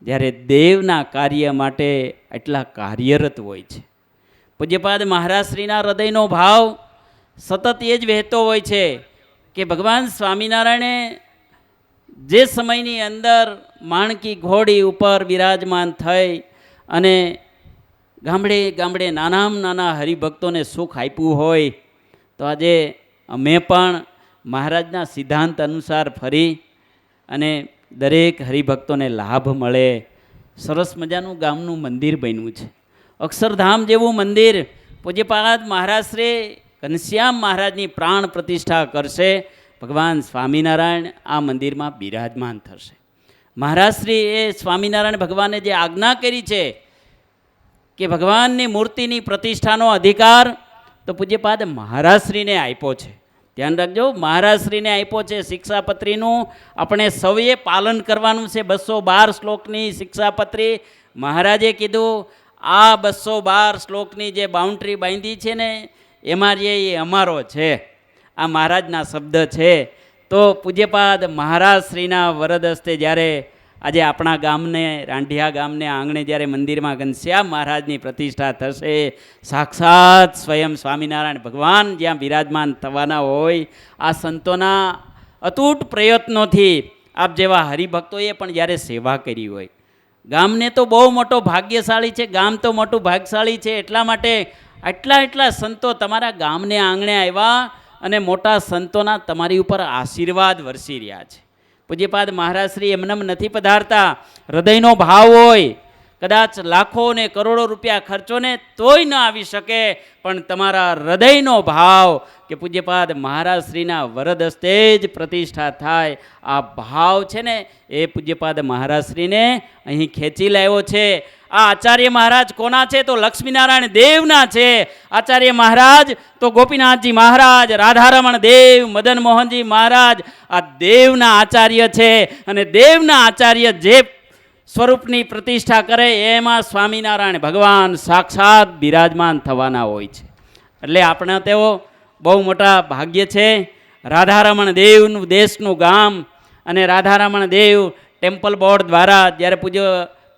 જ્યારે દેવના કાર્ય માટે એટલા કાર્યરત હોય છે. પૂજ્યપાદ મહારાજશ્રીના હૃદયનો ભાવ સતત એ જ વહેતો હોય છે કે ભગવાન સ્વામિનારાયણે જે સમયની અંદર માણકી ઘોડી ઉપર બિરાજમાન થઈ અને ગામડે ગામડે નાનામાં નાના હરિભક્તોને સુખ આપ્યું હોય, તો આજે અમે પણ મહારાજના સિદ્ધાંત અનુસાર ફરી અને દરેક હરિભક્તોને લાભ મળે, સરસ મજાનું ગામનું મંદિર બન્યું છે. અક્ષરધામ જેવું મંદિર પૂજ્યપાદ મહારાજશ્રી ઘનશ્યામ મહારાજની પ્રાણ પ્રતિષ્ઠા કરશે. ભગવાન સ્વામિનારાયણ આ મંદિરમાં બિરાજમાન થશે. મહારાજશ્રી એ સ્વામિનારાયણ ભગવાને જે આજ્ઞા કરી છે કે ભગવાનની મૂર્તિની પ્રતિષ્ઠાનો અધિકાર તો પૂજ્યપાદ મહારાજશ્રીને આપ્યો છે. ધ્યાન રાખજો, મહારાજશ્રીને આપ્યો છે. શિક્ષાપત્રીનું આપણે સૌએ પાલન કરવાનું છે. 212 શ્લોકની શિક્ષાપત્રી મહારાજે કીધું આ 212 શ્લોકની જે બાઉન્ડ્રી બાંધી છે ને એમાં જે એ અમારો છે, આ મહારાજના શબ્દ છે. તો પૂજ્યપાદ મહારાજશ્રીના વરદ હસ્તે જ્યારે આજે આપણા ગામને, રાંઢિયા ગામને આંગણે જ્યારે મંદિરમાં ઘનશ્યામ મહારાજની પ્રતિષ્ઠા થશે, સાક્ષાત સ્વયં સ્વામિનારાયણ ભગવાન જ્યાં બિરાજમાન થવાના હોય, આ સંતોના અતૂટ પ્રયત્નોથી આપ જેવા હરિભક્તોએ પણ જ્યારે સેવા કરી હોય, ગામને તો બહુ મોટો ભાગ્યશાળી છે, ગામ તો મોટું ભાગ્યશાળી છે. એટલા માટે એટલા સંતો તમારા ગામને આંગણે આવ્યા અને મોટા સંતોના તમારી ઉપર આશીર્વાદ વરસી રહ્યા છે. પૂજ્યપાદ મહારાજશ્રી એમનેમ નથી પધારતા. હૃદયનો ભાવ હોય, કદાચ લાખો ને કરોડો રૂપિયા ખર્ચો ને તોય ન આવી શકે, પણ તમારા હૃદયનો ભાવ કે પૂજ્યપાદ મહારાજશ્રીના વરદ હસ્તે જ પ્રતિષ્ઠા થાય, આ ભાવ છે ને એ પૂજ્યપાદ મહારાજશ્રીને અહીં ખેંચી લાવ્યો છે. આ આચાર્ય મહારાજ કોના છે? તો લક્ષ્મીનારાયણ દેવના છે. આચાર્ય મહારાજ તો ગોપીનાથજી મહારાજ, રાધારમણ દેવ, મદન મોહનજી મહારાજ આ દેવના આચાર્ય છે. અને દેવના આચાર્ય જે સ્વરૂપની પ્રતિષ્ઠા કરે એમાં સ્વામિનારાયણ ભગવાન સાક્ષાત બિરાજમાન થવાના હોય છે. એટલે આપણે તેઓ બહુ મોટા ભાગ્ય છે. રાધારમણ દેવનું દેશનું ગામ અને રાધારમણ દેવ ટેમ્પલ બોર્ડ દ્વારા જ્યારે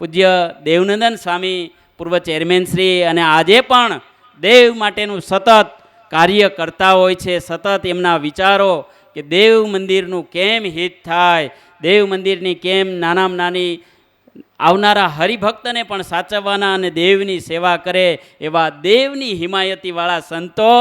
પૂજ્ય દેવનંદન સ્વામી પૂર્વ ચેરમેન શ્રી અને આજે પણ દેવ માટેનું સતત કાર્ય કરતા હોય છે. સતત એમના વિચારો કે દેવ મંદિરનું કેમ હિત થાય, દેવ મંદિરની કેમ નાનામાં નાની આવનારા હરિભક્તને પણ સાચવવાના અને દેવની સેવા કરે એવા દેવની હિમાયતીવાળા સંતો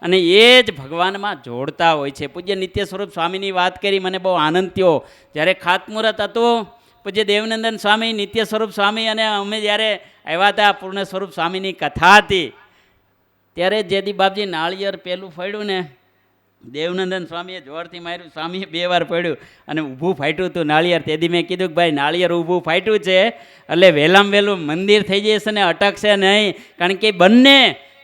અને એ જ ભગવાનમાં જોડતા હોય છે. પૂજ્ય નિત્ય સ્વરૂપ સ્વામીની વાત કરી, મને બહુ આનંદ થયો. જ્યારે ખાતમુહૂર્ત હતું, પૂજ્ય દેવનંદન સ્વામી, નિત્ય સ્વરૂપ સ્વામી અને અમે જ્યારે આવ્યા હતા, પૂર્ણ સ્વરૂપ સ્વામીની કથા હતી, ત્યારે જેદી બાપજી નાળિયેર પહેલું ફાડ્યું ને, દેવનંદન સ્વામીએ જોરથી માર્યું, સ્વામીએ 2 વાર પડ્યું અને ઊભું ફાટ્યું હતું નાળિયેર. તેથી મેં કીધું કે ભાઈ નાળિયેર ઊભું ફાટ્યું છે એટલે વહેલામાં વહેલું મંદિર થઈ જશે ને અટકશે નહીં, કારણ કે બંને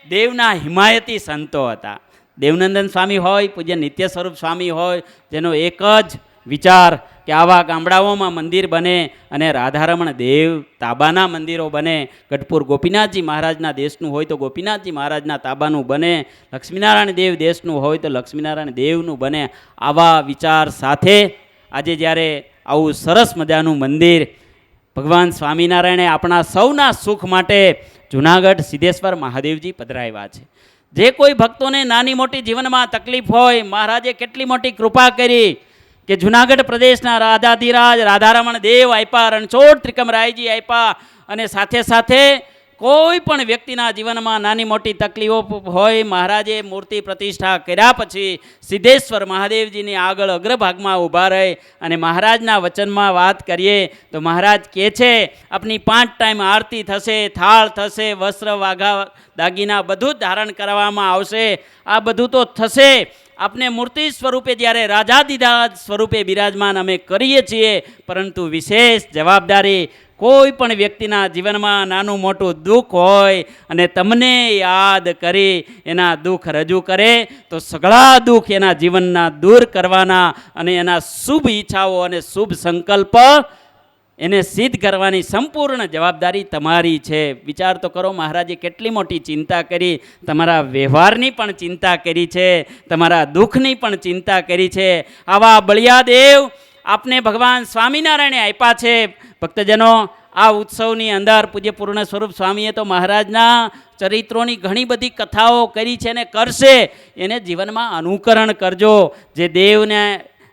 દેવના હિમાયતી સંતો હતા. દેવનંદન સ્વામી હોય, પૂજ્ય નિત્ય સ્વરૂપ સ્વામી હોય, જેનો એક જ વિચાર કે આવા ગામડાઓમાં મંદિર બને અને રાધારમણ દેવ તાબાના મંદિરો બને. ગઢપુર ગોપીનાથજી મહારાજના દેશનું હોય તો ગોપીનાથજી મહારાજના તાબાનું બને, લક્ષ્મીનારાયણ દેવ દેશનું હોય તો લક્ષ્મીનારાયણ દેવનું બને. આવા વિચાર સાથે આજે જ્યારે આવું સરસ મજાનું મંદિર ભગવાન સ્વામિનારાયણે આપણા સૌના સુખ માટે જુનાગઢ સિદ્ધેશ્વર મહાદેવજી પધરાવ્યા છે. જે કોઈ ભક્તોને નાની મોટી જીવનમાં તકલીફ હોય, મહારાજે કેટલી મોટી કૃપા કરી કે જુનાગઢ પ્રદેશના રાજાધિરાજ રાધારમણ દેવ આપ્યા, રણછોડ ત્રિકમરાયજી આપ્યા, અને સાથે સાથે કોઈ પણ વ્યક્તિના જીવનમાં નાની મોટી તકલીફો હોય, મહારાજે મૂર્તિ પ્રતિષ્ઠા કર્યા પછી સિદ્ધેશ્વર મહાદેવજીની આગળ અગ્રભાગમાં ઊભા રહે અને મહારાજના વચનમાં વાત કરીએ તો મહારાજ કહે છે આપની 5 ટાઈમ આરતી થશે, થાળ થશે, વસ્ત્ર વાઘા દાગીના બધું જ ધારણ કરવામાં આવશે. આ બધું તો થશે. આપને મૂર્તિ સ્વરૂપે જ્યારે રાજાધિરાજ સ્વરૂપે બિરાજમાન અમે કરીએ છીએ, પરંતુ વિશેષ જવાબદારી કોઈ પણ વ્યક્તિના જીવનમાં નાનું મોટું દુઃખ હોય અને તમને યાદ કરી એના દુઃખ રજૂ કરે તો સઘળા દુઃખ એના જીવનના દૂર કરવાના અને એના શુભ ઈચ્છાઓ અને શુભ સંકલ્પ એને સિદ્ધ કરવાની સંપૂર્ણ જવાબદારી તમારી છે. વિચાર તો કરો, મહારાજે કેટલી મોટી ચિંતા કરી, તમારા વ્યવહારની પણ ચિંતા કરી છે, તમારા દુઃખની પણ ચિંતા કરી છે. આવા બળિયાદેવ આપને ભગવાન સ્વામિનારાયણે આપ્યા છે. ભક્તજનો, આ ઉત્સવની અંદર પૂજ્ય પૂર્ણ સ્વરૂપ સ્વામીએ તો મહારાજના ચરિત્રોની ઘણી બધી કથાઓ કરી છે અને કરશે. એને જીવનમાં અનુકરણ કરજો. જે દેવને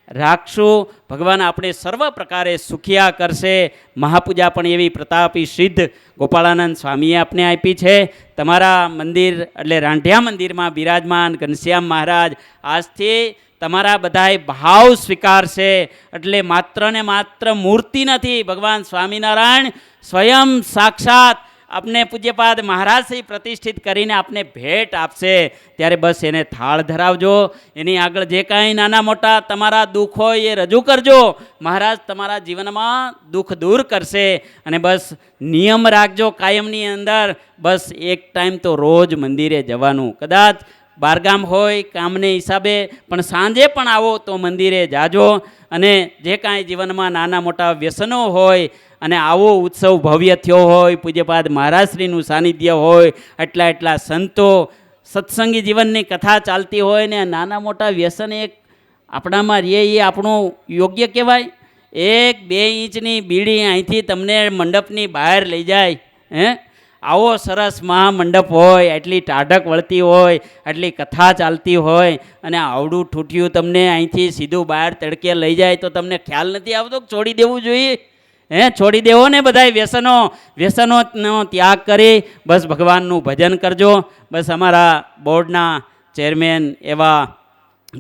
રાખશું. ભગવાન આપણે સર્વ પ્રકારે સુખિયા કરશે. મહાપૂજા પણ એવી પ્રતાપી સિદ્ધ ગોપાળાનંદ સ્વામીએ આપને આપી છે. તમારા મંદિર એટલે રાંઢિયા મંદિરમાં બિરાજમાન ઘનશ્યામ મહારાજ આજથી તમારા બધાય ભાવ સ્વીકારશે. એટલે માત્ર ને માત્ર મૂર્તિ નથી, ભગવાન સ્વામિનારાયણ સ્વયં સાક્ષાત આપને પૂજ્યપાદ મહારાજશ્રી પ્રતિષ્ઠિત કરીને આપને ભેટ આપશે. ત્યારે બસ એને થાળ ધરાવજો. એની આગળ જે કાંઈ નાના મોટા તમારા દુઃખ હોય એ રજૂ કરજો. મહારાજ તમારા જીવનમાં દુઃખ દૂર કરશે. અને બસ નિયમ રાખજો કાયમની અંદર, બસ એક ટાઈમ તો રોજ મંદિરે જવાનું. કદાચ બારગામ હોય કામને હિસાબે પણ સાંજે પણ આવો તો મંદિરે જાજો. અને જે કાંઈ જીવનમાં નાના મોટા વ્યસનો હોય અને આવો ઉત્સવ ભવ્ય થયો હોય, પૂજ્યપાદ મહારાજશ્રીનું સાનિધ્ય હોય, એટલા સંતો સત્સંગી જીવનની કથા ચાલતી હોય ને નાના મોટા વ્યસન એક આપણામાં રહે એ આપણું યોગ્ય કહેવાય? 1-2 ઇંચની બીડી અહીંથી તમને મંડપની બહાર લઈ જાય. આવો સરસ મહામંડપ હોય, એટલી ટાઢક વળતી હોય, એટલી કથા ચાલતી હોય, અને આવડું ઠૂઠિયું તમને અહીંથી સીધું બહાર તડકે લઈ જાય તો તમને ખ્યાલ નથી આવતો કે છોડી દેવું જોઈએ? છોડી દેવો ને બધાય વ્યસનોનો ત્યાગ કરી બસ ભગવાનનું ભજન કરજો. બસ અમારા બોર્ડના ચેરમેન એવા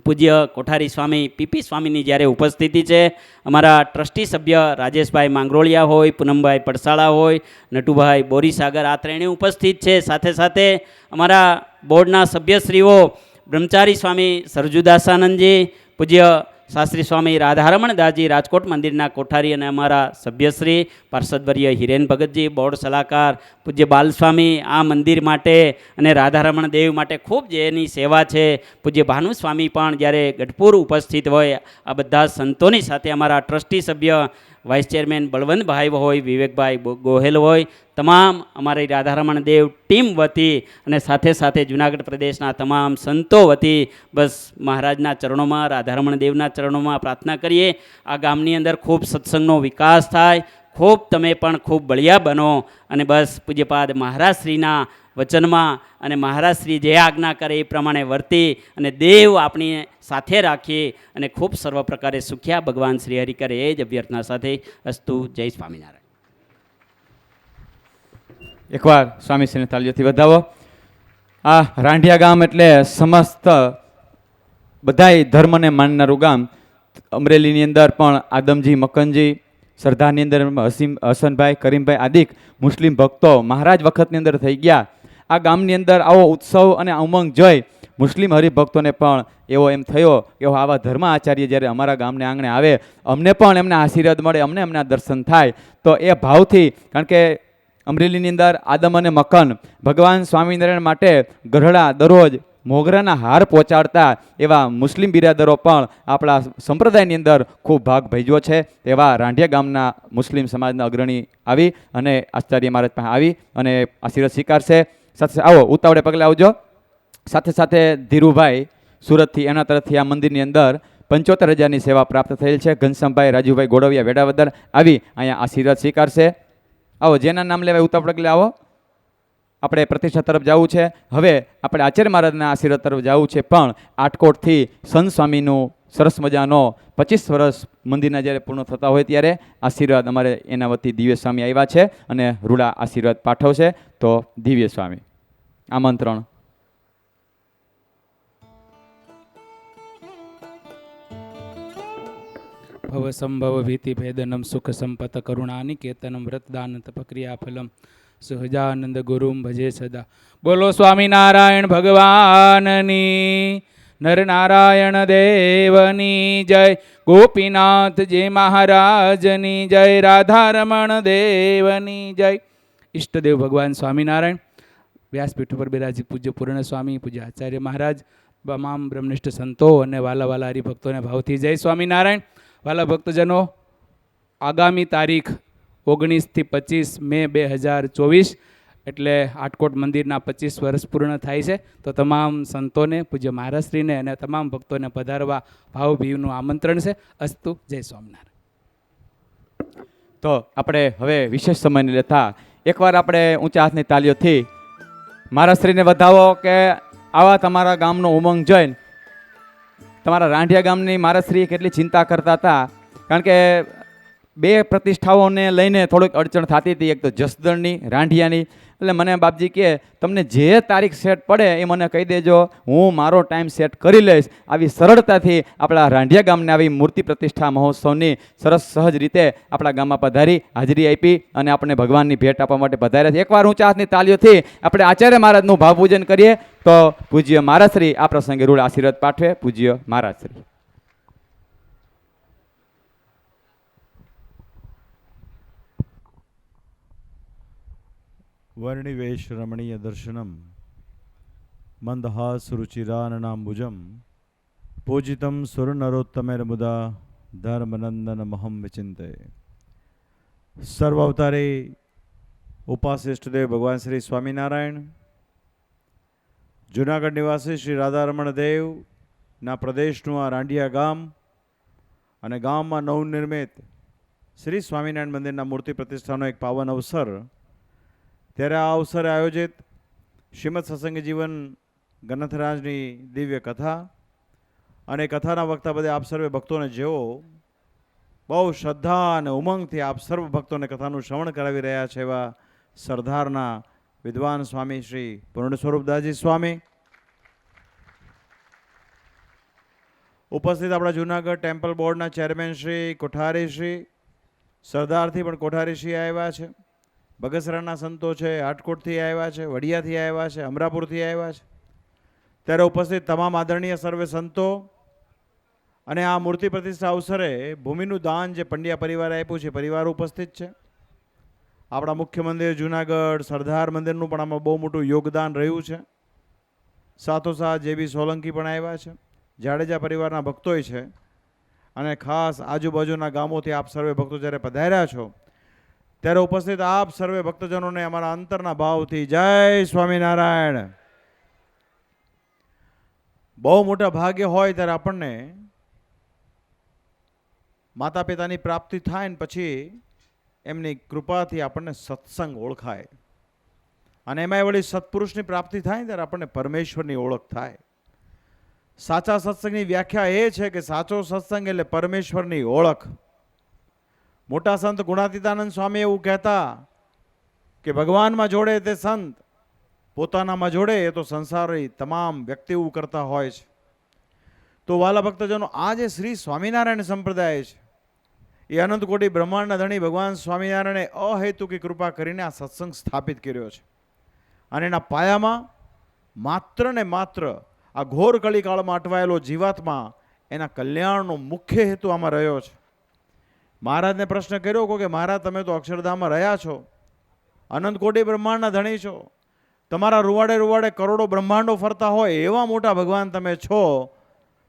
પૂજ્ય કોઠારી સ્વામી પીપી સ્વામીની જ્યારે ઉપસ્થિતિ છે, અમારા ટ્રસ્ટી સભ્ય રાજેશભાઈ માંગરોળિયા હોય, પૂનમભાઈ પડસાળા હોય, નટુભાઈ બોરીસાગર, આ ત્રણેય ઉપસ્થિત છે. સાથે સાથે અમારા બોર્ડના સભ્યશ્રીઓ બ્રહ્મચારી સ્વામી સરજુદાસાનંદજી, પૂજ્ય શાસ્ત્રી સ્વામી રાધારમણ દાસજી રાજકોટ મંદિરના કોઠારી, અને અમારા સભ્યશ્રી પાર્ષદવર્ય હિરેન ભગતજી, બોર્ડ સલાહકાર પૂજ્ય બાલસ્વામી, આ મંદિર માટે અને રાધારમણ દેવ માટે ખૂબ જેની સેવા છે. પૂજ્ય ભાનુસ્વામી પણ જ્યારે ગઢપુર ઉપસ્થિત હોય, આ બધા સંતોની સાથે અમારા ટ્રસ્ટી સભ્ય વાઇસ ચેરમેન બળવંતભાઈ હોય, વિવેકભાઈ ગોહેલ હોય, તમામ અમારી રાધારમણ દેવ ટીમ વતી અને સાથે સાથે જુનાગઢ પ્રદેશના તમામ સંતો વતી બસ મહારાજના ચરણોમાં, રાધારમણ દેવના ચરણોમાં પ્રાર્થના કરીએ. આ ગામની અંદર ખૂબ સત્સંગનો વિકાસ થાય, ખૂબ તમે પણ ખૂબ બળિયા બનો, અને બસ પૂજ્યપાદ મહારાજશ્રીના વચનમાં અને મહારાજશ્રી જે આજ્ઞા કરે એ પ્રમાણે વર્તી અને દેવ આપણી સાથે રાખીએ અને ખૂબ સર્વ પ્રકારે સુખ્યા ભગવાન શ્રી હરિ કરે એ જ અભ્યર્થના સાથે અસ્તુ. જય સ્વામિનારાયણ. એકવાર સ્વામીશ્રીને તાલીઓથી વધાવો. આ રાંઢિયા ગામ એટલે સમસ્ત બધાય ધર્મને માનનારું ગામ. અમરેલીની અંદર પણ આદમજી, મકનજી, સરદારની અંદર હસનભાઈ, કરીમભાઈ આદિક મુસ્લિમ ભક્તો મહારાજ વખતની અંદર થઈ ગયા. આ ગામની અંદર આવો ઉત્સવ અને ઉમંગ જોઈ મુસ્લિમ હરિભક્તોને પણ એવો એમ થયો કે આવા ધર્મ આચાર્ય જ્યારે અમારા ગામને આંગણે આવે, અમને પણ એમના આશીર્વાદ મળે, અમને એમના દર્શન થાય. તો એ ભાવથી, કારણ કે અમરેલીની અંદર આદમ અને મકન ભગવાન સ્વામિનારાયણ માટે ગઢડા દરરોજ મોગરાના હાર પહોંચાડતા એવા મુસ્લિમ બિરાદરો પણ આપણા સંપ્રદાયની અંદર ખૂબ ભાગ ભજવ્યો છે. એવા રાંઢિયા ગામના મુસ્લિમ સમાજના અગ્રણી આવી અને આચાર્ય મહારાજ પાસે આવી અને આશીર્વાદ સ્વીકારશે. સાથે આવો, ઉતાવળે પગલે આવજો. સાથે સાથે ધીરુભાઈ સુરતથી, એના તરફથી આ મંદિરની અંદર 75,000ની સેવા પ્રાપ્ત થયેલ છે. ઘનશ્યામભાઈ રાજુભાઈ ગોડવિયા વેડાવદર આવી અહીંયા આશીર્વાદ સ્વીકારશે. આવો, જેના નામ લેવાય ઉતાવળ પગલે આવો. આપણે પ્રતિષ્ઠા તરફ જવું છે. હવે આપણે આચાર્ય મહારાજના આશીર્વાદ તરફ જવું છે. પણ આટકોટથી સંત સ્વામીનું સરસ મજાનો 25 વર્ષ મંદિરના જ્યારે પૂર્ણ થતા હોય ત્યારે આશીર્વાદ અમારે એના વતી દિવ્ય સ્વામી આવ્યા છે અને રૂડા આશીર્વાદ પાઠવશે. તો દિવ્ય સ્વામી આમંત્રણ. ભવ સંભવ ભીતિ ભેદનમ સુખ સંપત કરુણાનિકેતનમ વ્રતદાન તપક્રિયાફલમ સહજાનંદ ગુરુમ ભજે સદા. બોલો સ્વામિનારાયણ ભગવાનની, નરનારાયણ દેવની જય, ગોપીનાથજી મહારાજની જય, રાધારમણ દેવની જય. ઈષ્ટદેવ ભગવાન સ્વામિનારાયણ, વ્યાસપીઠ ઉપર બિરાજી પૂજ્ય પૂર્ણ સ્વામી, પૂજ્ય આચાર્ય મહારાજ, તમામ બ્રહ્મનિષ્ઠ સંતો અને વાલા વાલા હરિભક્તોને ભાવથી જય સ્વામિનારાયણ. વાલા ભક્તજનો, આગામી તારીખ 19 થી 25 મે 2024 એટલે આટકોટ મંદિરના 25 વર્ષ પૂર્ણ થાય છે. તો તમામ સંતોને, પૂજ્ય મહારાજશ્રીને અને તમામ ભક્તોને પધારવા ભાવભીવનું આમંત્રણ છે. અસ્તુ. જય સ્વામિનારાયણ. તો આપણે હવે વિશેષ સમયને લેતા એકવાર આપણે ઊંચા હાથની તાલીઓથી મહારાજશ્રીને વધાવો કે આવા તમારા ગામનો ઉમંગ જોઈને તમારા રાંઢિયા ગામની મારાશ્રીએ કેટલી ચિંતા કરતા હતા, કારણ કે બે પ્રતિષ્ઠાઓને લઈને થોડીક અડચણ થતી હતી, એક તો જસદણની, રાંઢિયાની. એટલે મને બાપજી કહે તમને જે તારીખ સેટ પડે એ મને કહી દેજો, હું મારો ટાઈમ સેટ કરી લઈશ. આવી સરળતાથી આપણા રાંઢિયા ગામને આવી મૂર્તિ પ્રતિષ્ઠા મહોત્સવની સરસ સહજ રીતે આપણા ગામમાં પધારી હાજરી આપી અને આપણે ભગવાનની ભેટ આપવા માટે પધાર્યા છે. એકવાર ઊંચા હાથની તાલીઓથી આપણે આચાર્ય મહારાજનું ભાવપૂજન કરીએ તો પૂજ્ય મહારાજશ્રી આ પ્રસંગે રૂઢ આશીર્વાદ પાઠવે. પૂજ્ય મહારાજશ્રી. વર્ણિવેશ રમણીય દર્શનમ મંદહાસ રુચિરાનનાંબુજમ પૂજિતમ સુરનરોત્તમેર્મુદા ધર્મનંદન મહમ વિચિંતે. સર્વ અવતારી ઉપાસિષ્ટદેવ ભગવાન શ્રી સ્વામિનારાયણ, જુનાગઢ નિવાસી શ્રી રાધારમણ દેવના પ્રદેશનું આ રાંઢિયા ગામ અને ગામમાં નવનિર્મિત શ્રી સ્વામિનારાયણ મંદિરના મૂર્તિ પ્રતિષ્ઠાનો એક પાવન અવસર. ત્યારે આ અવસરે આયોજિત શ્રીમદ સત્સંગ જીવન ગણથરાજની દિવ્ય કથા અને કથાના વક્તા બધે આપ સર્વે ભક્તોને જેઓ બહુ શ્રદ્ધા અને ઉમંગથી આપ સર્વ ભક્તોને કથાનું શ્રવણ કરાવી રહ્યા છે એવા સરદારના વિદ્વાન સ્વામી શ્રી પૂર્ણ સ્વરૂપદાસજી સ્વામી, ઉપસ્થિત આપણા જૂનાગઢ ટેમ્પલ બોર્ડના ચેરમેન શ્રી કોઠારી શ્રી, સરદારથી પણ કોઠારી શ્રી આવ્યા છે, બગસરાના સંતો છે, હાટકોટથી આવ્યા છે, વડિયાથી આવ્યા છે, અમરાપુરથી આવ્યા છે. ત્યારે ઉપસ્થિત તમામ આદરણીય સર્વે સંતો અને આ મૂર્તિ પ્રતિષ્ઠા અવસરે ભૂમિનું દાન જે પંડ્યા પરિવારે આપ્યું છે, પરિવાર ઉપસ્થિત છે. આપણા મુખ્ય મંદિર જૂનાગઢ સરદાર મંદિરનું પણ આમાં બહુ મોટું યોગદાન રહ્યું છે. સાથોસાથ જેબી સોલંકી પણ આવ્યા છે, જાડેજા પરિવારના ભક્તોય છે અને ખાસ આજુબાજુના ગામોથી આપ સર્વે ભક્તો જ્યારે પધાર્યા છો ત્યારે ઉપસ્થિત આપ સર્વે ભક્તજનોને અમારા અંતરના ભાવથી જય સ્વામિનારાયણ. બહુ મોટા ભાગ્ય હોય ત્યારે આપણને માતા પિતાની પ્રાપ્તિ થાય ને પછી એમની કૃપાથી આપણને સત્સંગ ઓળખાય અને એમાં વળી સત્પુરુષની પ્રાપ્તિ થાય ને ત્યારે આપણને પરમેશ્વરની ઓળખ થાય. સાચા સત્સંગની વ્યાખ્યા એ છે કે સાચો સત્સંગ એટલે પરમેશ્વરની ઓળખ. મોટા સંત ગુણાતીતાનંદ સ્વામી એવું કહેતા કે ભગવાનમાં જોડે તે સંત, પોતાનામાં જોડે એ તો સંસારી તમામ વ્યક્તિઓ કરતા હોય છે. તો વાલા ભક્તજનો, આ જે શ્રી સ્વામિનારાયણ સંપ્રદાય છે એ અનંત કોટી બ્રહ્માંડના ધણી ભગવાન સ્વામિનારાયણે અહેતુકી કૃપા કરીને આ સત્સંગ સ્થાપિત કર્યો છે અને એના પાયામાં માત્ર ને માત્ર આ ઘોર કળીકાળમાં અટવાયેલો જીવાત્મા એના કલ્યાણનો મુખ્ય હેતુ આમાં રહ્યો છે. મહારાજને પ્રશ્ન કર્યો કે મહારાજ તમે તો અક્ષરધામમાં રહ્યા છો, અનંત કોટી બ્રહ્માંડના ધણી છો, તમારા રૂવાડે રૂવાડે કરોડો બ્રહ્માંડો ફરતા હોય એવા મોટા ભગવાન તમે છો,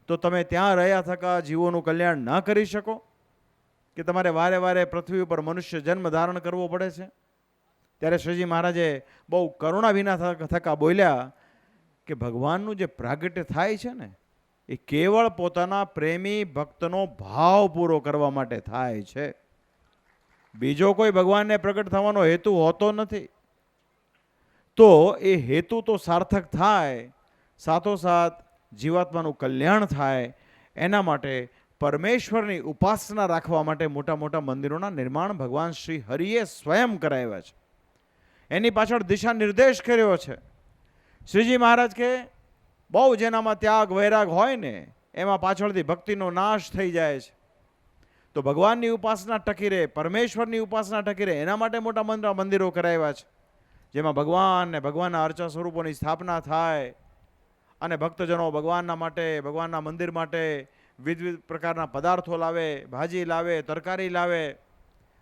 તો તમે ત્યાં રહ્યા થકા જીવોનું કલ્યાણ ન કરી શકો કે તમારે વારે વારે પૃથ્વી ઉપર મનુષ્ય જન્મ ધારણ કરવો પડે છે? ત્યારે શ્રીજી મહારાજે બહુ કરુણા વિના થકા બોલ્યા કે ભગવાનનું જે પ્રાગટ્ય થાય છે ને એ કેવળ પોતાના પ્રેમી ભક્તનો ભાવ પૂરો કરવા માટે થાય છે. બીજો કોઈ ભગવાનને પ્રગટ થવાનો હેતુ હોતો નથી. તો એ હેતુ તો સાર્થક થાય, સાથોસાથ જીવાત્માનું કલ્યાણ થાય, એના માટે પરમેશ્વરની ઉપાસના રાખવા માટે મોટા મોટા મંદિરોના નિર્માણ ભગવાન શ્રી હરિએ સ્વયં કરાવ્યા છે. એની પાછળ દિશા નિર્દેશ કર્યો છે. શ્રીજી મહારાજ કે બહુ જેનામાં ત્યાગ વૈરાગ હોય ને એમાં પાછળથી ભક્તિનો નાશ થઈ જાય છે. તો ભગવાનની ઉપાસના ટકી રહે, પરમેશ્વરની ઉપાસના ટકી રહે, એના માટે મોટા મંદિરો કરાવ્યા છે, જેમાં ભગવાન ને ભગવાનના અર્ચા સ્વરૂપોની સ્થાપના થાય અને ભક્તજનો ભગવાનના માટે, ભગવાનના મંદિર માટે વિવિધ પ્રકારના પદાર્થો લાવે, ભાજી લાવે, તરકારી લાવે.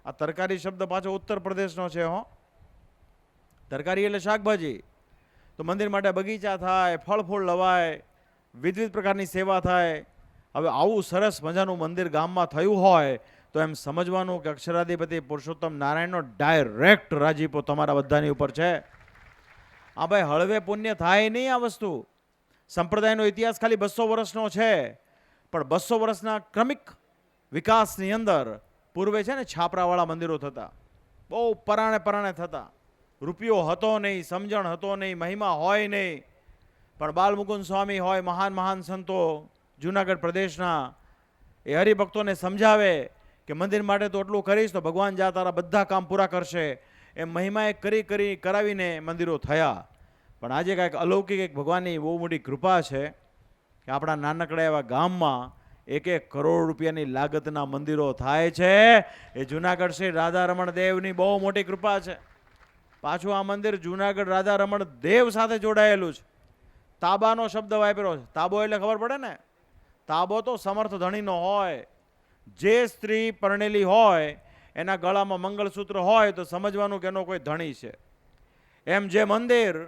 આ તરકારી શબ્દ પાછો ઉત્તર પ્રદેશનો છે. તરકારી એટલે શાકભાજી. તો મંદિર માટે બગીચા થાય, ફળ ફૂલ લવાય, વિવિધ પ્રકારની સેવા થાય. હવે આવું સરસ મજાનું મંદિર ગામમાં થયું હોય તો એમ સમજવાનું કે અક્ષરાધિપતિ પુરુષોત્તમ નારાયણનો ડાયરેક્ટ રાજીપો તમારા બધાની ઉપર છે. આ ભાઈ હળવે પુણ્ય થાય નહીં. આ વસ્તુ સંપ્રદાયનો ઇતિહાસ ખાલી 200 વર્ષનો છે, પણ 200 વર્ષના ક્રમિક વિકાસની અંદર પૂર્વે છે ને છાપરાવાળા મંદિરો થતા, બહુ પરાણે થતા. રૂપિયો હતો નહીં, સમજણ હતો નહીં, મહિમા હોય નહીં, પણ બાલમુકુંદ સ્વામી હોય, મહાન મહાન સંતો જુનાગઢ પ્રદેશના એ હરિભક્તોને સમજાવે કે મંદિર માટે તો એટલું કરીશ તો ભગવાન જા તારા બધા કામ પૂરા કરશે, એમ મહિમાએ કરાવીને મંદિરો થયા. પણ આજે કાંઈક અલૌકિક એક ભગવાનની બહુ મોટી કૃપા છે કે આપણા નાનકડા એવા ગામમાં 1-1 કરોડ રૂપિયાની લાગતના મંદિરો થાય છે. એ જુનાગઢ શ્રી રાધારમણ દેવની બહુ મોટી કૃપા છે. પાછું આ મંદિર જુનાગઢ રાધારમણ દેવ સાથે જોડાયેલું છે. તાબાનો શબ્દ વાપર્યો છે. તાબો એટલે ખબર પડે ને, તાબો તો સમર્થ ધણીનો હોય. જે સ્ત્રી પરણેલી હોય એના ગળામાં મંગળસૂત્ર હોય તો સમજવાનું કે એનો કોઈ ધણી છે. એમ જે મંદિર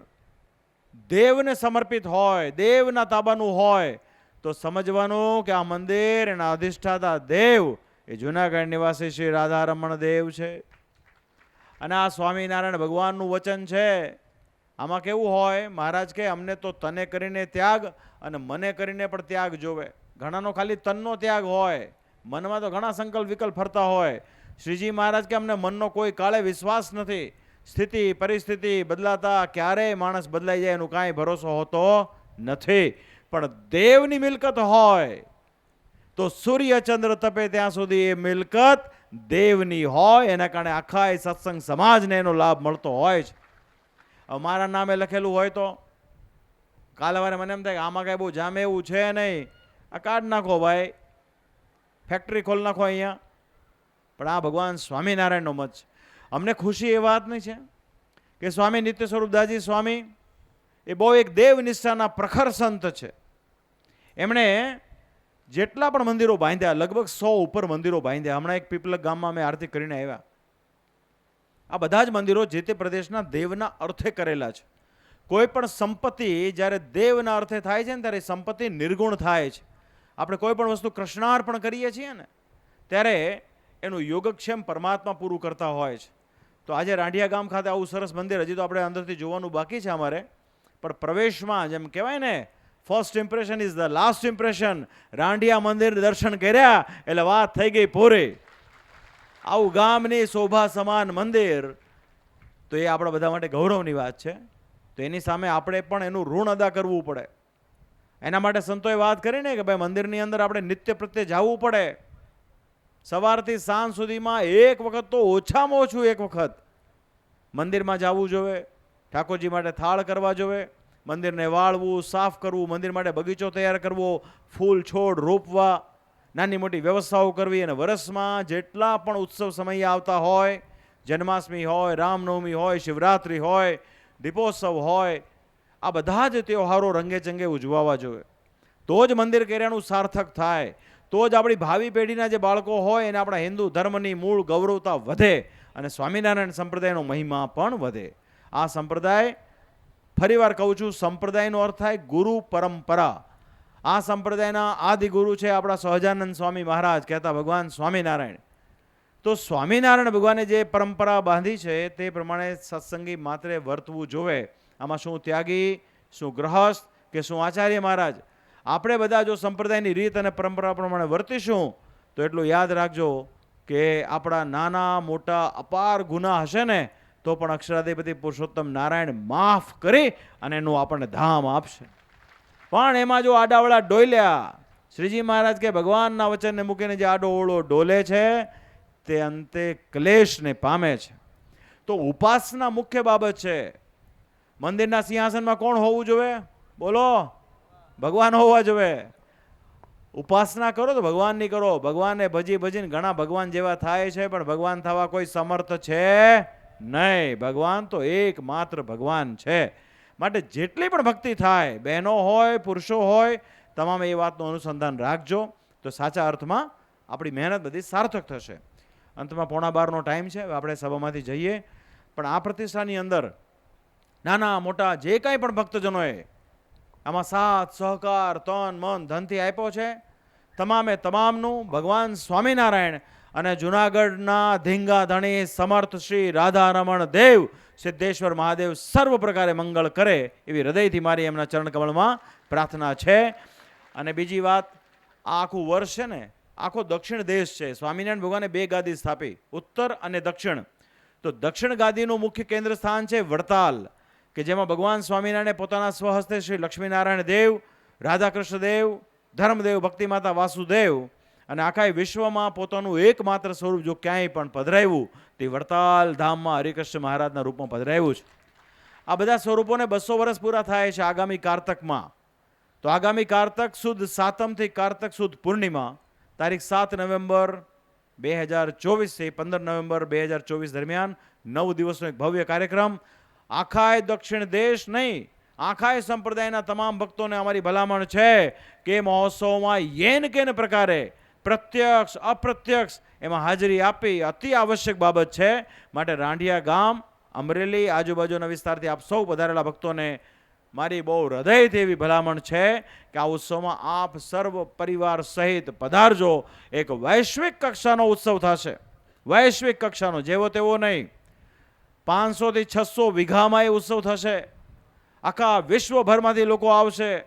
દેવને સમર્પિત હોય, દેવના તાબાનું હોય, તો સમજવાનું કે આ મંદિર એના અધિષ્ઠાતા દેવ એ જુનાગઢ નિવાસી શ્રી રાધારમણ દેવ છે. અને આ સ્વામિનારાયણ ભગવાનનું વચન છે. આમાં કેવું હોય, મહારાજ કે અમને તો તને કરીને ત્યાગ અને મને કરીને પણ ત્યાગ જોવે. ઘણાનો ખાલી તનનો ત્યાગ હોય, મનમાં તો ઘણા સંકલ્પ વિકલ્પ ફરતા હોય. શ્રીજી મહારાજ કે અમને મનનો કોઈ કાળે વિશ્વાસ નથી. સ્થિતિ પરિસ્થિતિ બદલાતા ક્યારેય માણસ બદલાઈ જાય એનું કાંઈ ભરોસો હોતો નથી. પણ દેવની મિલકત હોય તો સૂર્ય ચંદ્ર તપે ત્યાં સુધી એ મિલકત દેવની હોય. એના કારણે આખા એ સત્સંગ સમાજને એનો લાભ મળતો હોય છે. હવે મારા નામે લખેલું હોય તો કાલે વારે મને એમ થાય કે આમાં કાંઈ બહુ જામે એવું છે નહીં, આ કાઢ નાખો ભાઈ, ફેક્ટરી ખોલી નાખો અહીંયા. પણ આ ભગવાન સ્વામિનારાયણનો મત છે. અમને ખુશી એ વાતની છે કે સ્વામી નિત્ય સ્વરૂપદાસજી સ્વામી એ બહુ એક દેવનિષ્ઠાના પ્રખર સંત છે. એમણે જેટલા પણ મંદિરો બાંધ્યા, લગભગ 100 ઉપર મંદિરો બાંધ્યા. હમણાં એક પીપલક ગામમાં અમે આરતી કરીને આવ્યા. આ બધા જ મંદિરો જે તે પ્રદેશના દેવના અર્થે કરેલા છે. કોઈ પણ સંપત્તિ જ્યારે દેવના અર્થે થાય છે ને ત્યારે સંપત્તિ નિર્ગુણ થાય છે. આપણે કોઈ પણ વસ્તુ કૃષ્ણાર્પણ કરીએ છીએ ને ત્યારે એનું યોગક્ષેમ પરમાત્મા પૂરું કરતા હોય છે. તો આજે રાંઢિયા ગામ ખાતે આવું સરસ મંદિર, હજી તો આપણે અંદરથી જોવાનું બાકી છે અમારે, પણ પ્રવેશમાં જેમ કહેવાય ને, first impression is the last impression. Randhiya મંદિર દર્શન કર્યા એટલે વાત થઈ ગઈ પૂરી. આવું ગામની શોભા સમાન મંદિર તો એ આપણા બધા માટે ગૌરવની વાત છે. તો એની સામે આપણે પણ એનું ઋણ અદા કરવું પડે. એના માટે સંતોએ વાત કરી ને કે ભાઈ મંદિરની અંદર આપણે નિત્ય પ્રત્યે જવું પડે. સવારથી સાંજ સુધીમાં એક વખત તો ઓછામાં ઓછું એક વખત મંદિરમાં જવું જોવે. ઠાકોરજી માટે થાળ કરવા જોવે, મંદિરને વાળવું, સાફ કરવું, મંદિર માટે બગીચો તૈયાર કરવો, ફૂલ છોડ રોપવા, નાની મોટી વ્યવસ્થાઓ કરવી. અને વર્ષમાં જેટલા પણ ઉત્સવ સમયે આવતા હોય, જન્માષ્ટમી હોય, રામનવમી હોય, શિવરાત્રિ હોય, દીપોત્સવ હોય, આ બધા જ તહેવારો રંગે ચંગે ઉજવવા જોઈએ. તો જ મંદિર કર્યાનું સાર્થક થાય. તો જ આપણી ભાવિ પેઢીના જે બાળકો હોય એને આપણા હિન્દુ ધર્મની મૂળ ગૌરવતા વધે અને સ્વામિનારાયણ સંપ્રદાયનો મહિમા પણ વધે. આ સંપ્રદાય, ફરીવાર કહું છું, સંપ્રદાયનો અર્થ થાય ગુરુ પરંપરા. આ સંપ્રદાયના આદિ ગુરુ છે આપણા સહજાનંદ સ્વામી મહારાજ, કહેતા ભગવાન સ્વામિનારાયણ. તો સ્વામિનારાયણ ભગવાને જે પરંપરા બાંધી છે તે પ્રમાણે સત્સંગી માત્રે વર્તવું જોવે. આમાં શું ત્યાગી, શું ગ્રહસ્થ કે શું આચાર્ય મહારાજ, આપણે બધા જો સંપ્રદાયની રીત અને પરંપરા પ્રમાણે વર્તીશું તો એટલું યાદ રાખજો કે આપણા નાના મોટા અપાર ગુના હશે ને તો પણ અક્ષરાધિપતિ પુરુષોત્તમ નારાયણ માફ કરી અને એનું આપણને ધામ આપશે. પણ એમાં જો આડાવડા ડોલ્યા, શ્રીજી મહારાજ કે ભગવાનના વચનને મૂકીને જે આડો ઓળો ડોલે છે તે અંતે ક્લેશને પામે છે. તો ઉપાસના મુખ્ય બાબત છે. મંદિરના સિંહાસનમાં કોણ હોવું જોઈએ? બોલો, ભગવાન હોવા જોઈએ. ઉપાસના કરો તો ભગવાનની કરો. ભગવાનને ભજી ભજીને ઘણા ભગવાન જેવા થાય છે, પણ ભગવાન થવા કોઈ સમર્થ છે નહીં. ભગવાન તો એકમાત્ર ભગવાન છે. માટે જેટલી પણ ભક્તિ થાય, બહેનો હોય, પુરુષો હોય, તમામ એ વાતનું અનુસંધાન રાખજો તો સાચા અર્થમાં આપણી મહેનત બધી સાર્થક થશે. અંતમાં 11:15નો ટાઈમ છે, હવે આપણે સભામાંથી જઈએ. પણ આ પ્રતિષ્ઠાની અંદર નાના મોટા જે કાંઈ પણ ભક્તજનોએ આમાં સાથ સહકાર તન મન ધનથી આપ્યો છે, તમામે તમામનું ભગવાન સ્વામિનારાયણ અને જુનાગઢના ધીંગા ધણી સમર્થ શ્રી રાધારમણ દેવ સિદ્ધેશ્વર મહાદેવ સર્વ પ્રકારે મંગળ કરે એવી હૃદયથી મારી એમના ચરણ કમળમાં પ્રાર્થના છે. અને બીજી વાત, આ આખું વર્ષ છે ને, આખો દક્ષિણ દેશ છે. સ્વામિનારાયણ ભગવાને 2 ગાદી સ્થાપી, ઉત્તર અને દક્ષિણ. તો દક્ષિણ ગાદીનું મુખ્ય કેન્દ્ર સ્થાન છે વડતાલ, કે જેમાં ભગવાન સ્વામિનારાયણે પોતાના સ્વહસ્તે શ્રી લક્ષ્મીનારાયણ દેવ, રાધાકૃષ્ણ દેવ ધર્મદેવ ભક્તિમાતા વાસુદેવ અને આખા વિશ્વમાં પોતાનું એકમાત્ર સ્વરૂપ જો ક્યાંય પણ પધરાવ્યું તે વડતાલ ધામમાં હરિકૃષ્ણ મહારાજના રૂપમાં પધરાવ્યું છે. આ બધા સ્વરૂપોને 200 વર્ષ પૂરા થાય છે આગામી કારતકમાં. તો આગામી કારતક સુદ સાતમથી કારતક સુદ પૂર્ણિમા તારીખ 7 નવેમ્બર 2024 થી 15 નવેમ્બર 2024 દરમિયાન 9 દિવસનો એક ભવ્ય કાર્યક્રમ. આખાય દક્ષિણ દેશ નહીં, આખાય સંપ્રદાયના તમામ ભક્તોને અમારી ભલામણ છે કે મહોત્સવમાં યેન કેન પ્રકારે પ્રત્યક્ષ અપ્રત્યક્ષ એમાં હાજરી આપવી અતિ આવશ્યક બાબત છે. માટે રાંઢિયા ગામ, અમરેલી, આજુબાજુના વિસ્તારથી આપ સૌ પધારેલા ભક્તોને મારી બહુ હૃદયથી એવી ભલામણ છે કે આ ઉત્સવમાં આપ સર્વ પરિવાર સહિત પધારજો. એક વૈશ્વિક કક્ષાનો ઉત્સવ થશે, વૈશ્વિક કક્ષાનો, જેવો તેવો નહીં. 500 થી 600 વીઘામાં એ ઉત્સવ થશે. આખા વિશ્વભરમાંથી લોકો આવશે.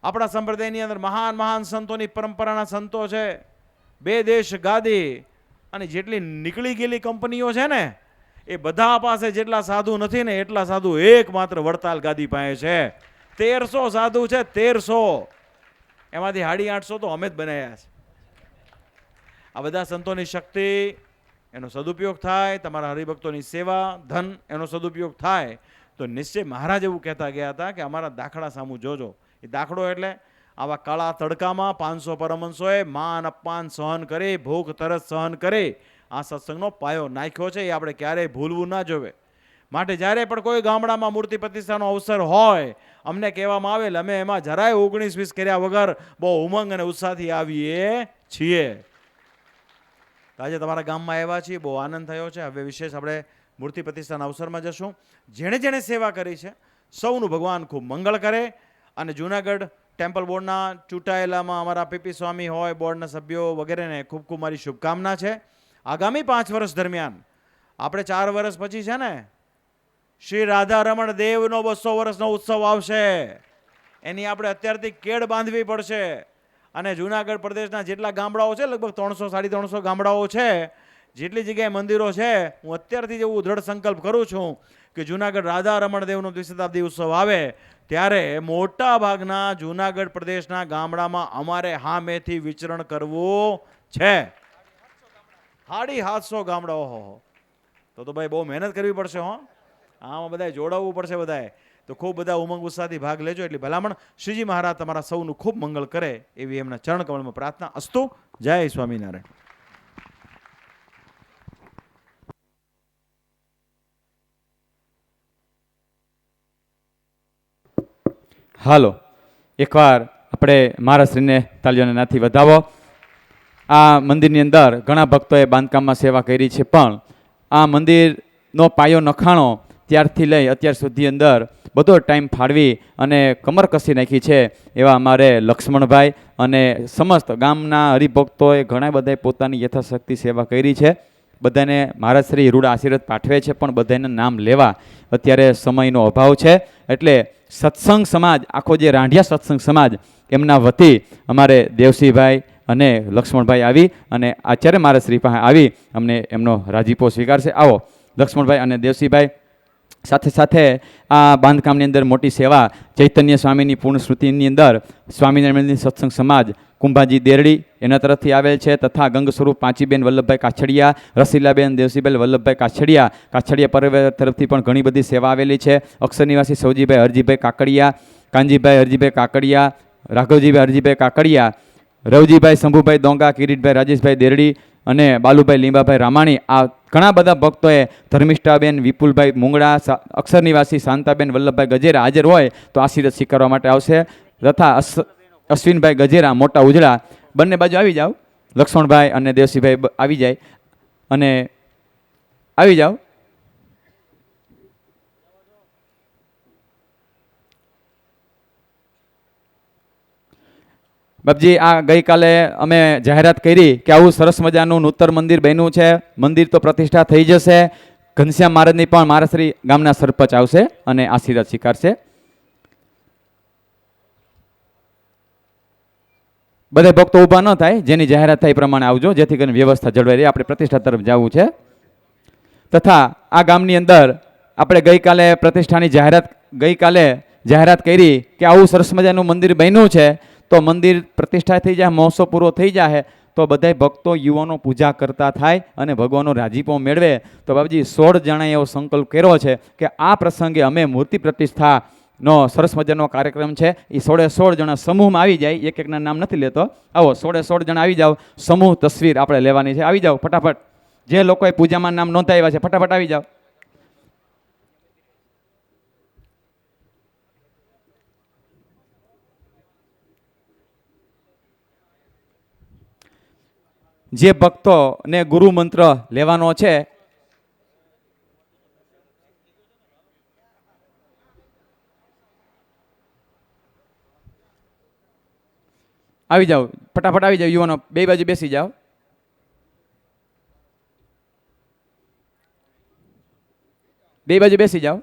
આપણા સંપ્રદાયની અંદર મહાન મહાન સંતોની પરંપરાના સંતો છે. 2 દેશ ગાદી. અને જેટલી નીકળી ગયેલી કંપનીઓ છે ને એ બધા પાસે જેટલા સાધુ નથી ને એટલા સાધુ એકમાત્ર વડતાલ ગાદી પાસે છે. 1300 સાધુ છે, 1300. એમાંથી 850 તો અમે જ બનાવ્યા છે. આ બધા સંતોની શક્તિ એનો સદુપયોગ થાય, તમારા હરિભક્તોની સેવા, ધન એનો સદુપયોગ થાય તો નિશ્ચય મહારાજ એવું કહેતા ગયા હતા કે અમારા દાખલા સામું જોજો. એ દાખલો એટલે આવા કાળા તડકામાં 500 પરમહંસોએ માન અપમાન સહન કરી, ભૂખ તરસ સહન કરી આ સત્સંગનો પાયો નાખ્યો છે. એ આપણે ક્યારેય ભૂલવું ના જોવે. માટે જ્યારે પણ કોઈ ગામડામાં મૂર્તિ પ્રતિષ્ઠાનો અવસર હોય અમને કહેવામાં આવે એટલે અમે એમાં જરાય 19-20 કર્યા વગર બહુ ઉમંગ અને ઉત્સાહથી આવીએ છીએ. આજે તમારા ગામમાં આવ્યા છીએ, બહુ આનંદ થયો છે. હવે વિશેષ આપણે મૂર્તિ પ્રતિષ્ઠાના અવસરમાં જશું. જેણે જેણે સેવા કરી છે સૌનું ભગવાન ખૂબ મંગળ કરે. અને જૂનાગઢ ટેમ્પલ બોર્ડના ચૂંટાયેલામાં અમારા પીપી સ્વામી હોય, બોર્ડના સભ્યો વગેરેને ખૂબ ખૂબ મારી શુભકામના છે. આગામી 5 વર્ષ દરમિયાન આપણે 4 વર્ષ પછી છે ને શ્રી રાધારમણ દેવનો 200 વર્ષનો ઉત્સવ આવશે. એની આપણે અત્યારથી કેળ બાંધવી પડશે. અને જૂનાગઢ પ્રદેશના જેટલા ગામડાઓ છે, લગભગ 300-350 ગામડાઓ છે, જેટલી જગ્યાએ મંદિરો છે, હું અત્યારથી જ એવું દ્રઢ સંકલ્પ કરું છું કે જૂનાગઢ રાધારમણ દેવનો દ્વિશતાબ્દી ઉત્સવ આવે ત્યારે મોટા ભાગના જૂનાગઢ પ્રદેશના ગામડામાં અમારે હામેથી વિચરણ કરવું છે. 750 ગામડાઓ. તો ભાઈ બહુ મહેનત કરવી પડશે. આમાં બધાએ જોડાવવું પડશે. બધાએ તો ખૂબ બધા ઉમંગ ઉત્સાહથી ભાગ લેજો. એટલી ભલામણ. શ્રીજી મહારાજ તમારા સૌનું ખૂબ મંગળ કરે એવી એમના ચરણ કમળમાં પ્રાર્થના. અસ્તુ. જય સ્વામિનારાયણ. હાલો એકવાર આપણે મહારાજશ્રીને તાલીઓના નાથી વધાવો. આ મંદિરની અંદર ઘણા ભક્તોએ બાંધકામમાં સેવા કરી છે, પણ આ મંદિરનો પાયો નખાણો ત્યારથી લઈ અત્યાર સુધી અંદર બધો ટાઈમ ફાળવી અને કમર કસી નાખી છે એવા અમારે લક્ષ્મણભાઈ અને સમસ્ત ગામના હરિભક્તોએ ઘણા બધાએ પોતાની યથાશક્તિ સેવા કરી છે. બધાને મહારાજશ્રી રૂડા આશીર્વાદ પાઠવે છે, પણ બધાને નામ લેવા અત્યારે સમયનો અભાવ છે. એટલે સત્સંગ સમાજ, આખો જે રાંઢિયા સત્સંગ સમાજ, એમના વતી અમારે દેવસિંહભાઈ અને લક્ષ્મણભાઈ આવી અને આચાર્ય મહારાજશ્રી પાસે આવી અમને એમનો રાજીપો સ્વીકારશે. આવો લક્ષ્મણભાઈ અને દેવસિંહભાઈ. સાથે સાથે આ બાંધકામની અંદર મોટી સેવા ચૈતન્ય સ્વામીની પૂર્ણ સ્મૃતિની અંદર સ્વામિનારાયણની સત્સંગ સમાજ કુંભાજી દેરડી એના તરફથી આવેલ છે, તથા ગંગ સ્વરૂપ પાંચીબેન વલ્લભભાઈ કાછડિયા, રસીલાબેન દેવસીબેન વલ્લભભાઈ કાછડિયા પરિવાર તરફથી પણ ઘણી બધી સેવા આવેલી છે. અક્ષર નિવાસી સૌજીભાઈ હરજીભાઈ કાકડિયા, કાંજીભાઈ હરજીભાઈ કાકડિયા, રાઘવજીભાઈ હરજીભાઈ કાકડિયા, રવજીભાઈ શંભુભાઈ દોંગા, કિરીટભાઈ રાજેશભાઈ દેરડી અને બાલુભાઈ લીંબાભાઈ રામાણી. આ ઘણા બધા ભક્તોએ, ધર્મિષ્ઠાબેન વિપુલભાઈ મુંગડા, અક્ષર નિવાસી શાંતાબેન વલ્લભભાઈ ગજેરા હાજર હોય તો આશીર્વાદ સ્વીકારવા માટે આવશે. તથા અશ્વિનભાઈ ગજેરા મોટા ઉજળા, બંને બાજુ આવી જાઓ. લક્ષ્મણભાઈ અને દેવસિંહભાઈ આવી જાય અને આવી જાઓ. બાપજી, આ ગઈકાલે અમે જાહેરાત કરી કે આવું સરસ મજાનું નૂતન મંદિર બન્યું છે. મંદિર તો પ્રતિષ્ઠા થઈ જશે. ઘનશ્યામ મહારાજની પણ મહારાજશ્રી ગામના સરપંચ આવશે અને આશીર્વાદ સ્વીકારશે. બધા ભક્તો ઊભા ન થાય, જેની જાહેરાત થાય એ પ્રમાણે આવજો, જેથી કરીને વ્યવસ્થા જળવાઈ રહે. આપણે પ્રતિષ્ઠા તરફ જવું છે. તથા આ ગામની અંદર આપણે ગઈકાલે જાહેરાત કરી કે આવું સરસ મજાનું મંદિર બન્યું છે, તો મંદિર પ્રતિષ્ઠા થઈ જાય, મહોત્સવ પૂરો થઈ જાય તો બધાય ભક્તો યુવાનો પૂજા કરતા થાય અને ભગવાનનો રાજીપો મેળવે. તો બાબુજી 16 જણાએ એવો સંકલ્પ કર્યો છે કે આ પ્રસંગે અમે મૂર્તિ પ્રતિષ્ઠાનો સરસ મજાનો કાર્યક્રમ છે, એ 16 જણા સમૂહમાં આવી જાય. એક એકના નામ નથી લેતો, આવો 16 જણા આવી જાઓ, સમૂહ તસવીર આપણે લેવાની છે. આવી જાઓ ફટાફટ, જે લોકોએ પૂજામાં નામ નોંધાવ્યા છે ફટાફટ આવી જાઓ. જે ભક્તોને ગુરુ મંત્ર લેવાનો છે આવી જાઓ, ફટાફટ આવી જાઓ યુવાનો, બે બાજુ બેસી જાઓ. બે બાજુ બેસી જાઓ.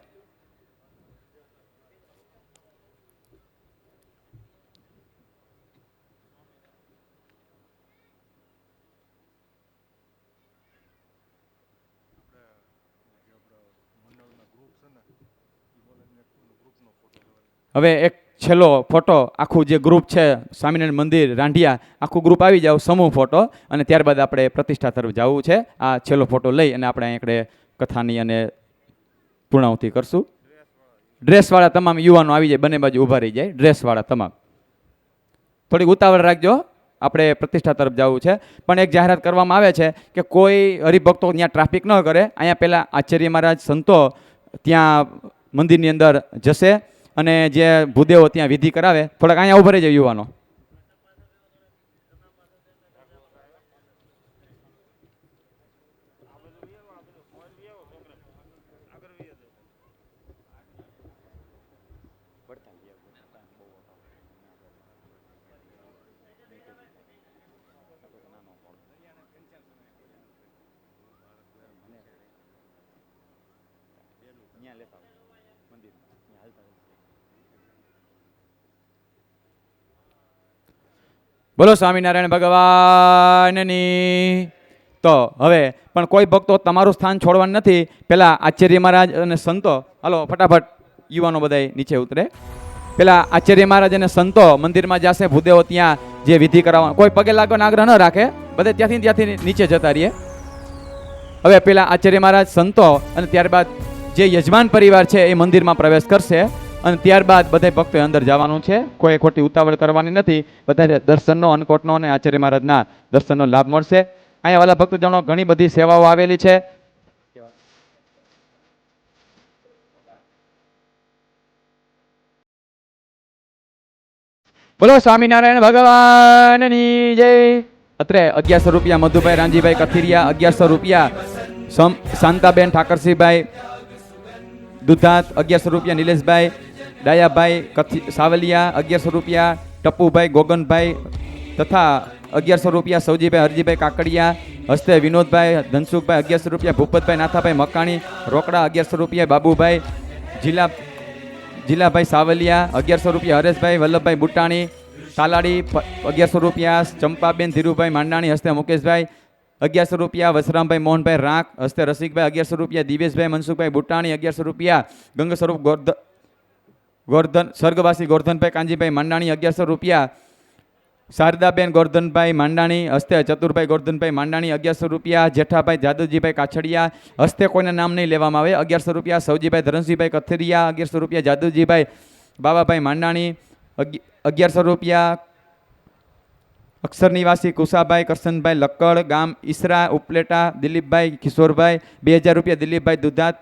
હવે એક છેલ્લો ફોટો, આખું જે ગ્રુપ છે સ્વામિનારાયણ મંદિર રાંઢિયા, આખું ગ્રુપ આવી જાવ, સમૂહ ફોટો, અને ત્યારબાદ આપણે પ્રતિષ્ઠા તરફ જવું છે. આ છેલ્લો ફોટો લઈ અને આપણે અહીં કથાની અને પૂર્ણાહુતિ કરશું. ડ્રેસવાળા તમામ યુવાનો આવી જાય, બંને બાજુ ઊભા રહી જાય, ડ્રેસવાળા તમામ. થોડીક ઉતાવળ રાખજો, આપણે પ્રતિષ્ઠા તરફ જવું છે. પણ એક જાહેરાત કરવામાં આવે છે કે કોઈ હરિભક્તો ત્યાં ટ્રાફિક ન કરે. અહીંયા પહેલાં આચાર્ય મહારાજ સંતો ત્યાં મંદિરની અંદર જશે અને જે ભૂદેવો ત્યાં વિધિ કરાવે. થોડાક અહીંયા ઉભા રહી જાય યુવાનો. બોલો સ્વામિનારાયણ ભગવાનની. તો હવે પણ કોઈ ભક્તો તમારું સ્થાન છોડવાનું નથી. પેલા આચાર્ય મહારાજ અને સંતો, હાલો ફટાફટ યુવાનો બધાય નીચે ઉતરે. પેલા આચાર્ય મહારાજ અને સંતો મંદિરમાં જશે, ભૂદેવો ત્યાં જે વિધિ કરાવવાનો, કોઈ પગે લાગવાનો આગ્રહ ન રાખે, બધે ત્યાંથી નીચે જતા રહીએ. હવે પેલા આચાર્ય મહારાજ સંતો અને ત્યારબાદ જે યજમાન પરિવાર છે એ મંદિરમાં પ્રવેશ કરશે અને ત્યારબાદ બધા ભક્તોએ અંદર જવાનું છે. કોઈ ખોટી ઉતાવળ કરવાની નથી. બધાને દર્શનનો, અન્નકોટનો અને આચાર્ય મહારાજના દર્શનનો લાભ મળશે. અહીંયા વાલા ભક્તજનો ઘણી બધી સેવાઓ આવેલી છે. બોલો સ્વામિનારાયણ ભગવાનની જય. અત્રે 1100 રૂપિયા મધુભાઈ રાંજીભાઈ કથિરિયા, 1100 રૂપિયા શાંતાબેન ઠાકરસિંહભાઈ દુધાત, 1100 રૂપિયા નિલેશભાઈ ડાયાભાઈ સાવલિયા, 1100 રૂપિયા ટપ્પુભાઈ ગોગનભાઈ તથા 1100 રૂપિયા સૌજીભાઈ હરજીભાઈ કાકડિયા, હસ્તે વિનોદભાઈ ધનસુખભાઈ, 1100 રૂપિયા ભૂપતભાઈ નાથાભાઈ મકાણી રોકડા, 1100 રૂપિયા બાબુભાઈ જીલાભાઈ સાવલિયા, 1100 રૂપિયા હરેશભાઈ વલ્લભભાઈ બુટાણી તાલાડી, 1100 રૂપિયા ચંપાબેન ધીરુભાઈ માંડાણી, હસ્તે મુકેશભાઈ, 1100 રૂપિયા વસરામભાઈ મોહનભાઈ રાંક, હસ્તે રસિકભાઈ, 1100 રૂપિયા દિવેશભાઈ મનસુખભાઈ બુટાણી, 1100 રૂપિયા ગંગ સ્વરૂપ ગોરધન સ્વર્ગવાસી ગોરધનભાઈ કાંજીભાઈ માંડાણી, 1100 રૂપિયા શારદાબેન ગોરધનભાઈ માંડાણી, હસ્તે ચતુરભાઈ ગોરધનભાઈ માંડાણી, 1100 રૂપિયા જેઠાભાઈ જાદવજીભાઈ કાછડિયા, હસ્તે કોઈના નામ નહીં લેવામાં આવે, 1100 રૂપિયા સૌજીભાઈ ધરમસિંહભાઈ કથિરિયા, 1100 રૂપિયા જાદવજીભાઈ બાબાભાઈ માંડાણી, 1100 રૂપિયા અક્ષર નિવાસી કુશાભાઈ કરશનભાઈ લક્કડ ગામ ઈસરા ઉપલેટા, દિલીપભાઈ કિશોરભાઈ, 2000 રૂપિયા દિલીપભાઈ દુધાત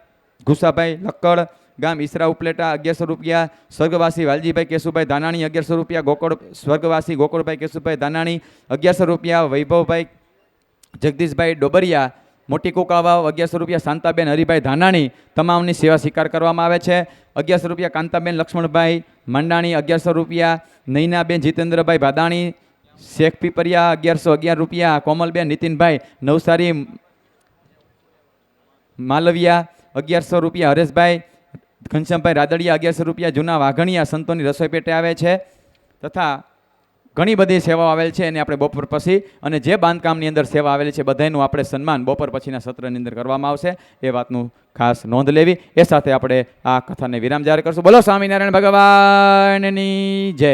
ઘુસાભાઈ લક્કડ ગામ ઈસરા ઉપલેટા, 1100 રૂપિયા સ્વર્ગવાસી વાલજીભાઈ કેશુભાઈ ધાનાણી, 1100 રૂપિયા ગોકળ સ્વર્ગવાસી ગોકળભાઈ કેશુભાઈ ધાનાણી, 1100 રૂપિયા વૈભવભાઈ જગદીશભાઈ ડોબરિયા મોટી કુકાવાવ, 1100 રૂપિયા શાંતાબેન હરિભાઈ ધાનાણી. તમામની સેવા સ્વીકાર કરવામાં આવે છે. 1100 રૂપિયા કાંતાબેન લક્ષ્મણભાઈ માંડાણી, 1100 રૂપિયા નૈનાબેન જીતેન્દ્રભાઈ ભાદાણી શેખ પીપરિયા, 1111 રૂપિયા કોમલબેન નીતિનભાઈ નવસારી માલવિયા, 1100 રૂપિયા હરેશભાઈ ઘનશ્યામભાઈ રાદડિયા, 1100 રૂપિયા જૂના વાઘણિયા સંતોની રસોઈ પેટે આવે છે. તથા ઘણી બધી સેવાઓ આવેલ છે અને આપણે બપોર પછી અને જે બાંધકામની અંદર સેવા આવેલી છે બધાનું આપણે સન્માન બપોર પછીના સત્રની અંદર કરવામાં આવશે. એ વાતનું ખાસ નોંધ લેવી. એ સાથે આપણે આ કથાને વિરામ જાહેર કરશું. બોલો સ્વામિનારાયણ ભગવાનની જય.